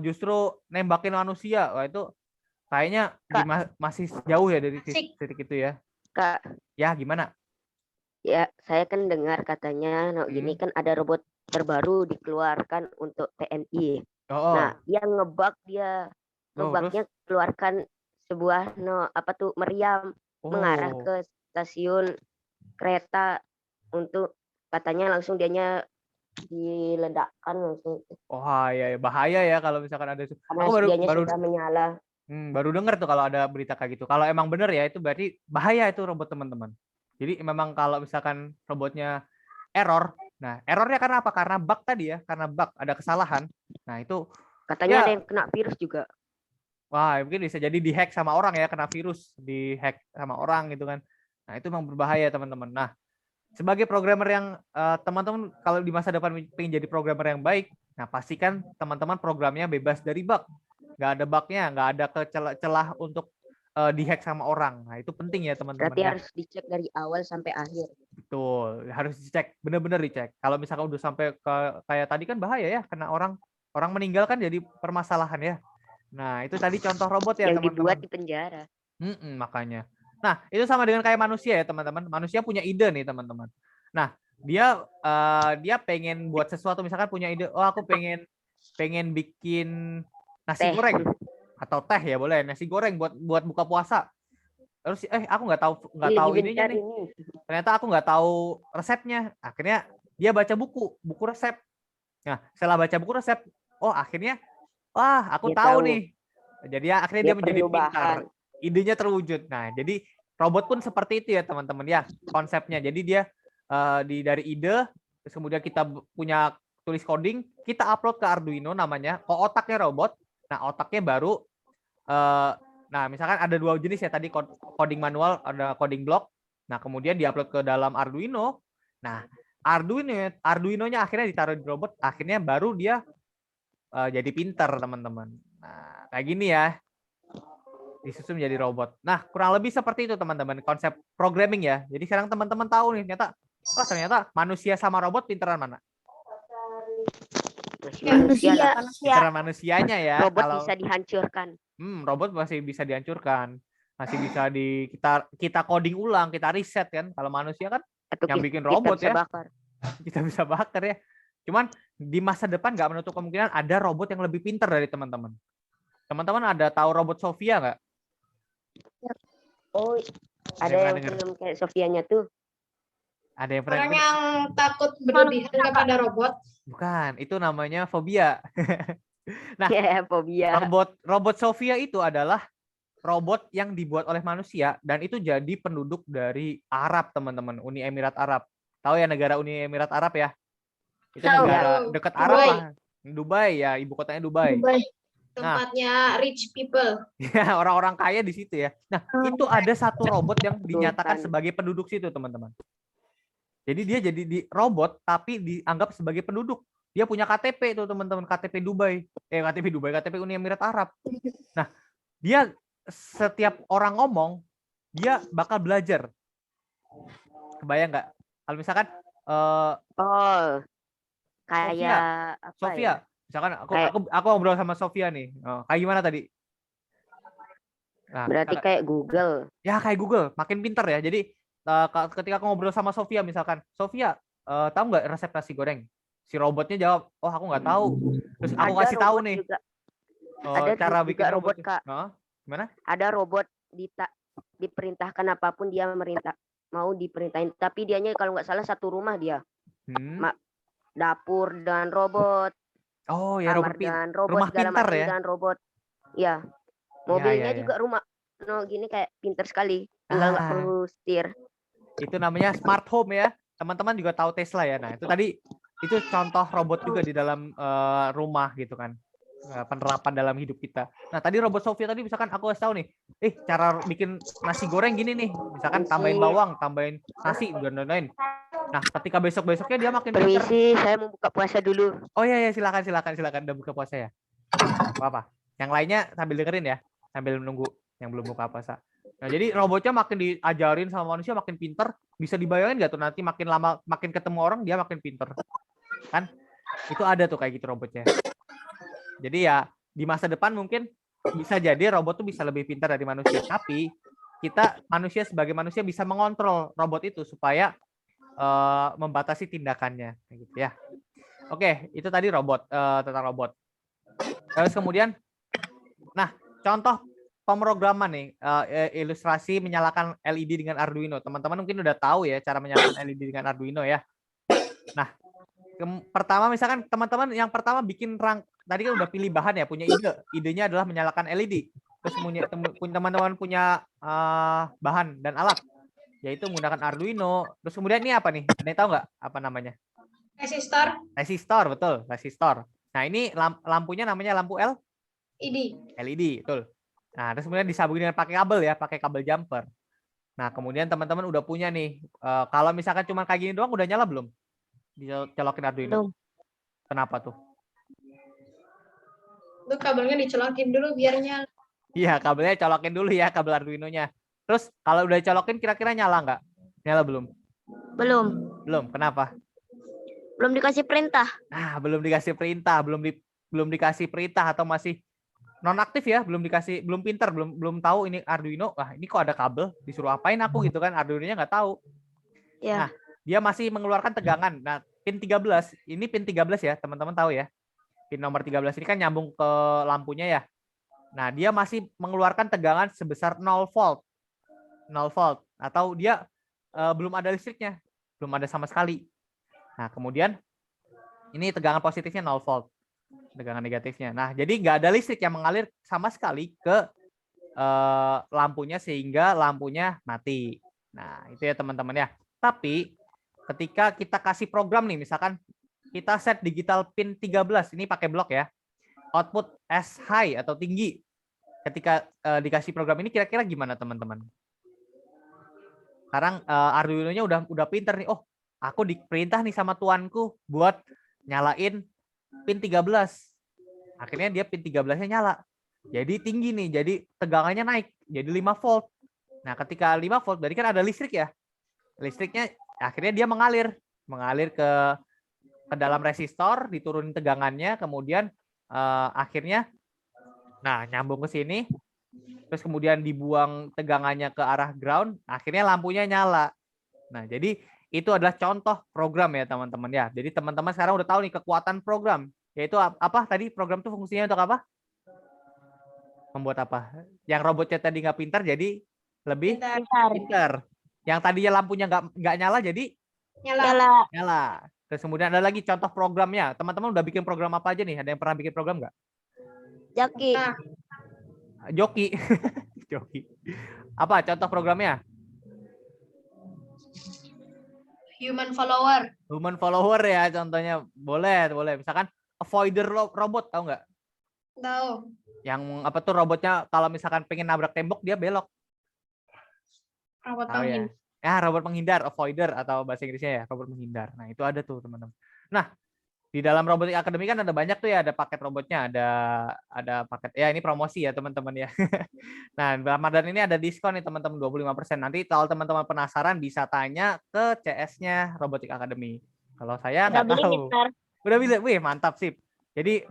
justru nembakin manusia, wah itu kayaknya masih jauh ya dari titik itu ya. Kak, Ya gimana? ya saya kan dengar katanya, ini kan ada robot terbaru dikeluarkan untuk TNI. Oh, Nah, dia ngebug ngebugnya keluarkan sebuah meriam mengarah ke stasiun kereta untuk katanya langsung dianya diledakkan langsung. Wah ya bahaya ya kalau misalkan ada. Karena Aku dianya sudah menyala. baru dengar tuh kalau ada berita kayak gitu. Kalau emang bener ya itu berarti bahaya itu robot teman-teman. Jadi memang kalau misalkan robotnya error, nah errornya karena apa? Karena bug tadi ya, karena bug ada kesalahan. Nah itu Katanya ya, ada yang kena virus juga. wah mungkin bisa jadi dihack sama orang ya, kena virus, dihack sama orang gitu kan. Nah itu memang berbahaya teman-teman. Nah sebagai programmer yang teman-teman kalau di masa depan ingin jadi programmer yang baik, nah pastikan teman-teman programnya bebas dari bug. Nggak ada bugnya, nggak ada celah untuk dihack sama orang. Nah itu penting ya teman-teman. Berarti harus dicek dari awal sampai akhir. Betul, harus dicek, benar-benar dicek. Kalau misalkan udah sampai ke kayak tadi kan bahaya ya, kena orang meninggal kan jadi permasalahan ya. Nah itu tadi contoh robot ya yang teman-teman. dibuat di penjara. Makanya. Nah itu sama dengan kayak manusia ya teman-teman. Manusia punya ide nih teman-teman. Nah dia pengen buat sesuatu, misalkan punya ide, oh aku pengen bikin nasi goreng atau teh ya boleh, nasi goreng buat buka puasa. Terus aku nggak tahu ininya nih. Ternyata aku nggak tahu resepnya. Akhirnya dia baca buku resep. Nah setelah baca buku resep, akhirnya aku tahu nih. Jadi akhirnya dia menjadi pintar. Idenya terwujud. Nah jadi robot pun seperti itu ya teman-teman ya konsepnya. Jadi dia dari ide, terus kemudian kita punya tulis coding, kita upload ke Arduino namanya. Otaknya robot. Nah otaknya baru. Nah, misalkan ada 2 jenis ya tadi, coding manual, ada coding block. Nah, kemudian diupload ke dalam Arduino. Nah, Arduino-nya akhirnya ditaruh di robot, akhirnya baru dia jadi pintar, teman-teman. Nah, kayak gini ya. Disusun menjadi robot. Nah, kurang lebih seperti itu, teman-teman, konsep programming ya. Jadi sekarang teman-teman tahu nih, ternyata manusia sama robot pintaran mana? Pintaran manusianya ya. Robot bisa dihancurkan. Robot masih bisa dihancurkan, masih bisa kita coding ulang, kita riset kan. Kalau manusia kan yang bikin robot ya, kita bisa bakar ya. Cuman di masa depan nggak menutup kemungkinan ada robot yang lebih pintar dari teman-teman. Teman-teman ada tahu robot Sophia nggak? Oh, ada yang film kayak Sofianya tuh. Ada yang pernah Orang yang takut berlebihan kepada robot. Bukan, itu namanya fobia. Nah, fobia. Robot Sophia itu adalah robot yang dibuat oleh manusia dan itu jadi penduduk dari Arab, teman-teman, Uni Emirat Arab. Tahu ya negara Uni Emirat Arab ya? Itu negara dekat Arab lah. Dubai ya, ibu kotanya Dubai. Tempatnya rich people. Ya, orang-orang kaya di situ ya. Nah, itu ada satu robot yang dinyatakan sebagai penduduk situ, teman-teman. Jadi dia jadi di robot tapi dianggap sebagai penduduk. Dia punya KTP tuh teman-teman, KTP Dubai. KTP Uni Emirat Arab. Nah, dia setiap orang ngomong, dia bakal belajar. Kebayang nggak? Kalau misalkan Oh, kayak apa Sofia, ya? misalkan Kayak- aku ngobrol sama Sofia nih. Kayak gimana tadi? Nah, Berarti kayak Google. ya kayak Google, makin pinter ya. Jadi ketika aku ngobrol sama Sofia misalkan, Sofia, tahu nggak resep nasi goreng? Si robotnya jawab, oh aku nggak tahu. Terus aku Ada kasih tahu robot nih juga. oh, Ada cara juga bikin robot, robot. Kak. Gimana? Ada robot diperintahkan apapun dia mau diperintahin. Tapi dianya kalau nggak salah satu rumah dia. Dapur dan robot, Oh ya, kamar dan robot, rumah segala pintar macam ya. dan robot. Ya, mobilnya ya. juga rumah. No, gini kayak pintar sekali. Tinggal nggak perlu setir. Itu namanya smart home ya. Teman-teman juga tahu Tesla ya. Nah, itu contoh robot juga di dalam rumah gitu kan. Penerapan dalam hidup kita. Nah, tadi robot Sofia tadi misalkan aku kasih tahu nih, cara bikin nasi goreng gini nih. Misalkan tambahin bawang, tambahin nasi dan lain-lain. Nah, ketika besok-besoknya dia makin pintar. Permisi, saya mau buka puasa dulu. Oh iya silakan udah buka puasa ya. Apa? Yang lainnya sambil dengerin ya, sambil menunggu yang belum buka puasa. Nah, jadi robotnya makin diajarin sama manusia makin pinter, bisa dibayangin nggak tuh nanti makin lama makin ketemu orang dia makin pinter. Kan? Itu ada tuh kayak gitu robotnya. Jadi ya di masa depan mungkin bisa jadi robot tuh bisa lebih pintar dari manusia, tapi kita manusia sebagai manusia bisa mengontrol robot itu supaya membatasi tindakannya gitu ya. Oke, itu tadi robot, tentang robot. Terus kemudian contoh pemrograman nih, ilustrasi menyalakan LED dengan Arduino. Teman-teman mungkin udah tahu ya cara menyalakan LED dengan Arduino ya. Nah, pertama misalkan teman-teman yang pertama bikin tadi kan udah pilih bahan ya, punya ide. Idenya adalah menyalakan LED. Terus teman-teman punya bahan dan alat, yaitu menggunakan Arduino. Terus kemudian ini apa nih? Ada yang tahu nggak apa namanya? Resistor, betul, resistor. Nah, ini lampunya namanya lampu LED, betul. Nah, terus kemudian disambungin dengan pakai kabel ya, pakai kabel jumper. Nah, kemudian teman-teman udah punya nih, kalau misalkan cuma kayak gini doang udah nyala belum? Dicolokin Arduino. Belum. Kenapa tuh? Itu kabelnya dicolokin dulu biar nyala. Iya, kabelnya colokin dulu ya, kabel Arduino-nya. Terus kalau udah colokin kira-kira nyala nggak? Nyala belum? Belum. Belum. Kenapa? Belum dikasih perintah. Nah, belum dikasih perintah, belum dikasih perintah atau masih nonaktif ya, belum pinter, belum tahu ini Arduino. Wah, ini kok ada kabel, disuruh apain aku gitu kan? Arduino-nya nggak tahu. Ya. Nah, dia masih mengeluarkan tegangan. Nah, pin 13, ini pin 13 ya, teman-teman tahu ya. Pin nomor 13 ini kan nyambung ke lampunya ya. Nah, dia masih mengeluarkan tegangan sebesar 0 volt. 0 volt atau dia belum ada listriknya, belum ada sama sekali. Nah, kemudian ini tegangan positifnya 0 volt, tegangan negatifnya. Nah, jadi nggak ada listrik yang mengalir sama sekali ke lampunya sehingga lampunya mati. Nah, itu ya teman-teman ya. Tapi ketika kita kasih program nih, misalkan kita set digital pin 13, ini pakai blok ya. Output S high atau tinggi. Ketika dikasih program ini kira-kira gimana teman-teman? Sekarang Arduino-nya udah pinter nih. Oh, aku diperintah nih sama tuanku buat nyalain pin 13. Akhirnya dia pin 13-nya nyala. Jadi tinggi nih, jadi tegangannya naik, jadi 5 volt. Nah, ketika 5 volt berarti kan ada listrik ya. Listriknya akhirnya dia mengalir ke dalam resistor, diturunin tegangannya, kemudian akhirnya nyambung ke sini. Terus kemudian dibuang tegangannya ke arah ground, akhirnya lampunya nyala. Nah, jadi itu adalah contoh program ya teman-teman ya. Jadi teman-teman sekarang udah tahu nih kekuatan program. Yaitu apa tadi program itu fungsinya untuk apa? Membuat apa? Yang robotnya tadi nggak pintar jadi lebih pintar. Yang tadinya lampunya nggak nyala jadi nyala. Terus kemudian ada lagi contoh programnya. Teman-teman udah bikin program apa aja nih? Ada yang pernah bikin program nggak? Jaki. Joki. Joki. Apa contoh programnya? Human follower ya contohnya. Boleh. Misalkan avoider robot, tahu nggak? tahu Yang apa tuh robotnya kalau misalkan pengen nabrak tembok dia belok. robot Tahu ya. tangin. robot menghindar, avoider atau bahasa Inggrisnya ya, robot menghindar. Nah, itu ada tuh, teman-teman. Nah, di dalam Robotik Academy kan ada banyak tuh ya, ada paket robotnya, ada paket ya, ini promosi ya teman-teman ya. Nah, Ramadan ini ada diskon nih teman-teman 25%. Nanti kalau teman-teman penasaran bisa tanya ke CS-nya Robotik Academy. Kalau saya Udah nggak beli tahu. Mister. Udah beli, wih mantap sip. Jadi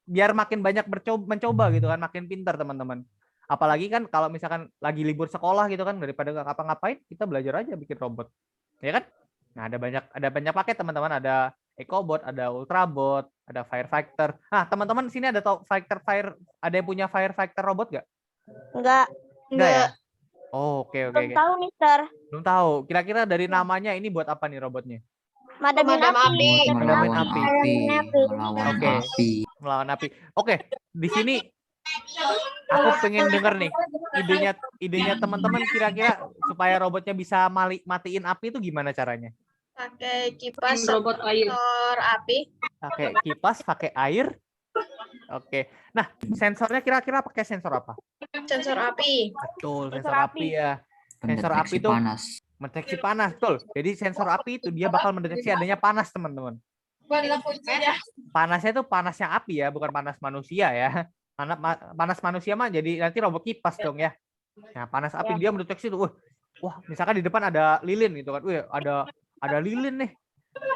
biar makin banyak mencoba gitu kan, makin pintar teman-teman. Apalagi kan kalau misalkan lagi libur sekolah gitu kan, daripada nggak ngapa-ngapain, kita belajar aja bikin robot, ya kan? Nah, ada banyak paket teman-teman, ada EcoBot, ada Ultrabot, ada Firefighter. Nah, teman-teman sini ada ada yang punya Firefighter robot nggak? Enggak, Enggak ya? Oh, oke. belum tahu Mister. Belum tahu. Kira-kira dari namanya ini buat apa nih robotnya? Madamin Pemadam api. api. Buat Madamin melawan api. api, melawan Oke. api. Melawan api. Oke, di sini aku pengen denger nih idenya teman-teman kira-kira supaya robotnya bisa matiin api itu gimana caranya? Pakai kipas Robot air. sensor api. Pakai kipas, pakai air. Oke. Nah, sensornya kira-kira pakai sensor apa? Sensor api. Betul, sensor api ya. Sensor api Pendeteksi itu panas. mendeteksi panas, betul. Jadi sensor api itu dia bakal mendeteksi adanya panas, teman-teman. Panasnya itu panasnya api ya, bukan panas manusia ya. Panas manusia mah jadi nanti robot kipas dong ya. Nah, panas api dia mendeteksi tuh. Wah, misalkan di depan ada lilin gitu kan. Wih, ada lilin nih.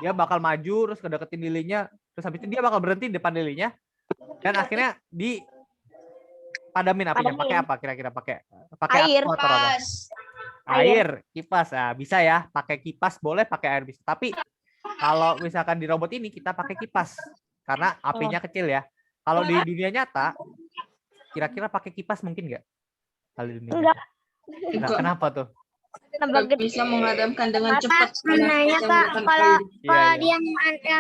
Dia bakal maju terus kedeketin lilinnya, terus habis itu dia bakal berhenti di depan lilinnya dan akhirnya padamin apinya. Pakai apa kira-kira? Pakai Air. aktuator apa? Pas. Air, kipas. Nah, bisa ya, pakai kipas boleh, pakai air bisa. Tapi kalau misalkan di robot ini kita pakai kipas karena apinya kecil ya. Kalau di dunia nyata, kira-kira pakai kipas mungkin nggak? Kalau di dunia Enggak. nyata? Enggak. Kenapa tuh? Nggak bisa memadamkan dengan cepat. Nanya Kita Kak, menggunakan kalau air. Iya.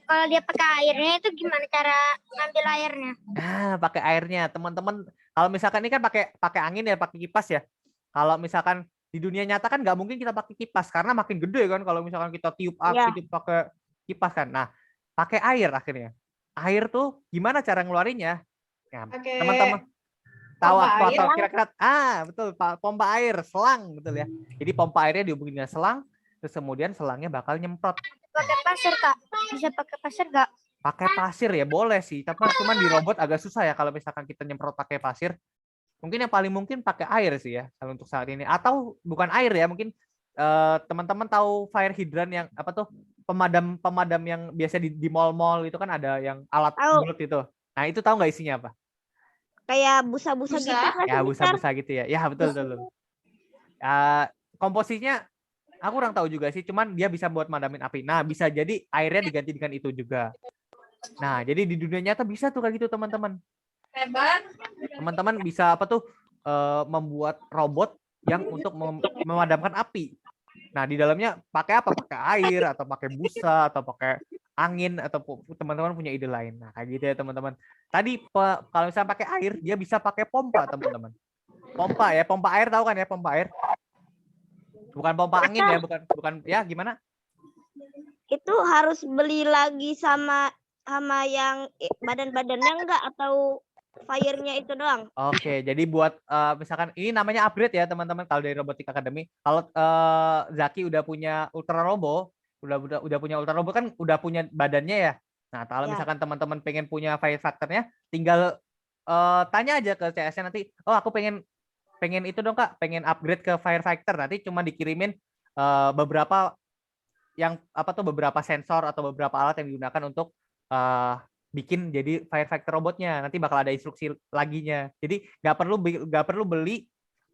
kalau dia pakai airnya itu gimana cara ngambil airnya? Nah, pakai airnya, teman-teman. Kalau misalkan ini kan pakai angin ya, pakai kipas ya. Kalau misalkan di dunia nyata kan nggak mungkin kita pakai kipas karena makin gede kan kalau misalkan kita tiup api itu pakai kipas kan. Nah, pakai air akhirnya. Air tuh gimana cara ngeluarinnya? Ya, Pakai teman-teman tahu pompa aktuator air. kira-kira betul pompa air, selang betul ya. Jadi pompa airnya dihubungin dengan selang, terus kemudian selangnya bakal nyemprot. Pakai pasir Kak? Bisa pakai pasir nggak? Pakai pasir ya boleh sih, tapi cuman di robot agak susah ya kalau misalkan kita nyemprot pakai pasir. Mungkin yang paling mungkin pakai air sih ya kalau untuk saat ini. Atau bukan air ya, mungkin teman-teman tahu fire hydrant yang apa tuh pemadam yang biasa di mall-mall itu kan ada yang alat Tahu. mulut itu. Nah, itu tahu nggak isinya apa? Kayak busa-busa Busa. gitu nggak sih, Ya Mister? busa-busa gitu ya. Ya betul. Komposisinya aku kurang tahu juga sih, cuman dia bisa buat madamin api. Nah, bisa jadi airnya diganti dengan itu juga. Nah, jadi di dunia nyata bisa tuh kayak gitu teman-teman. Teman-teman bisa apa tuh membuat robot yang untuk memadamkan api. Nah, di dalamnya pakai apa? Pakai air atau pakai busa atau pakai angin atau teman-teman punya ide lain. Nah, kayak gitu ya teman-teman. Tadi kalau misalnya pakai air, dia bisa pakai pompa, teman-teman. Pompa ya, pompa air tahu kan ya, pompa air. Bukan pompa angin ya, bukan ya gimana? Itu harus beli lagi sama yang badan-badannya enggak atau fire-nya itu doang? Oke, jadi buat misalkan ini namanya upgrade ya teman-teman kalau dari Robotik Academy. Kalau Zaki udah punya Ultra Robo, udah punya Ultra Robo kan udah punya badannya ya. Nah, kalau Ya. misalkan teman-teman pengen punya fire factor-nya, tinggal tanya aja ke CS-nya nanti. Oh, aku pengen itu dong Kak, pengen upgrade ke fire factor. Nanti cuma dikirimin beberapa beberapa sensor atau beberapa alat yang digunakan untuk bikin jadi fire factor robotnya. Nanti bakal ada instruksi laginya. Jadi nggak perlu beli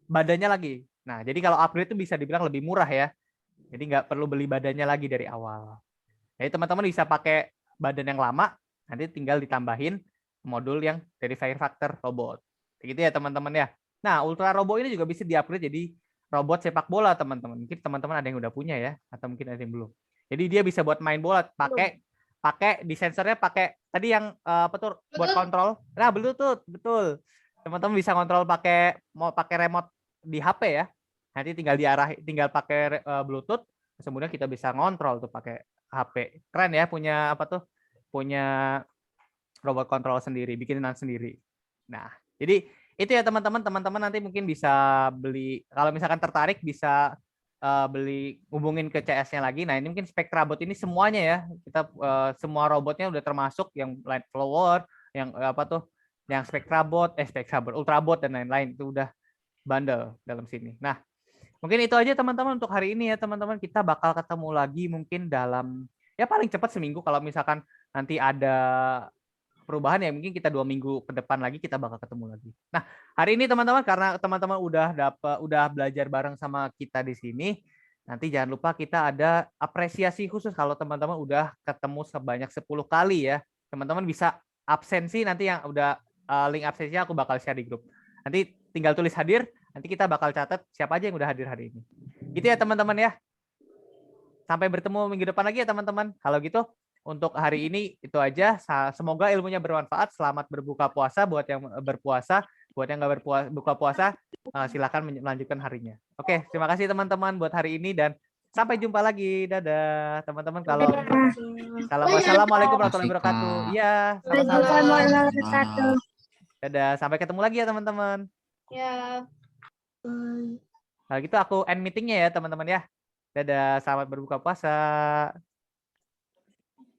badannya lagi. Nah, jadi kalau upgrade itu bisa dibilang lebih murah ya. Jadi nggak perlu beli badannya lagi dari awal. Jadi teman-teman bisa pakai badan yang lama, nanti tinggal ditambahin modul yang dari fire factor robot. Begitu ya teman-teman ya. Nah, Ultra Robo ini juga bisa di-upgrade jadi robot sepak bola teman-teman. Mungkin teman-teman ada yang udah punya ya, atau mungkin ada yang belum. Jadi dia bisa buat main bola pakai di sensornya pakai tadi yang buat kontrol. Nah, Bluetooth, betul. Teman-teman bisa kontrol pakai remote di HP ya. Nanti tinggal pakai Bluetooth, kemudian kita bisa ngontrol tuh pakai HP. Keren ya, punya robot kontrol sendiri, bikinan sendiri. Nah, jadi itu ya teman-teman nanti mungkin bisa beli, kalau misalkan tertarik bisa beli hubungin ke CS-nya lagi. Nah, ini mungkin Spectrabot ini semuanya ya. Kita semua robotnya udah termasuk yang Light Flower, yang apa tuh? Yang Spectrabot, Ultrabot dan lain-lain itu udah bundle dalam sini. Nah, mungkin itu aja teman-teman untuk hari ini ya teman-teman. Kita bakal ketemu lagi mungkin dalam ya paling cepat seminggu. Kalau misalkan nanti ada perubahan ya mungkin kita 2 minggu ke depan lagi kita bakal ketemu lagi. Nah, hari ini teman-teman karena teman-teman udah belajar bareng sama kita di sini, nanti jangan lupa kita ada apresiasi khusus kalau teman-teman udah ketemu sebanyak 10 kali ya. Teman-teman bisa absensi nanti yang udah link absensinya aku bakal share di grup. Nanti tinggal tulis hadir, nanti kita bakal catat siapa aja yang udah hadir hari ini. Gitu ya teman-teman ya. Sampai bertemu minggu depan lagi ya teman-teman. Kalau gitu untuk hari ini itu aja. Semoga ilmunya bermanfaat. Selamat berbuka puasa buat yang berpuasa. Buat yang nggak berbuka puasa, silakan melanjutkan harinya. Oke, terima kasih teman-teman buat hari ini dan sampai jumpa lagi. Dadah teman-teman. Kalau Assalamualaikum warahmatullahi wabarakatuh. Iya, sama-sama. Dadah, sampai ketemu lagi ya teman-teman. Ya. Nah gitu aku end meetingnya ya teman-teman ya. Dadah, selamat berbuka puasa.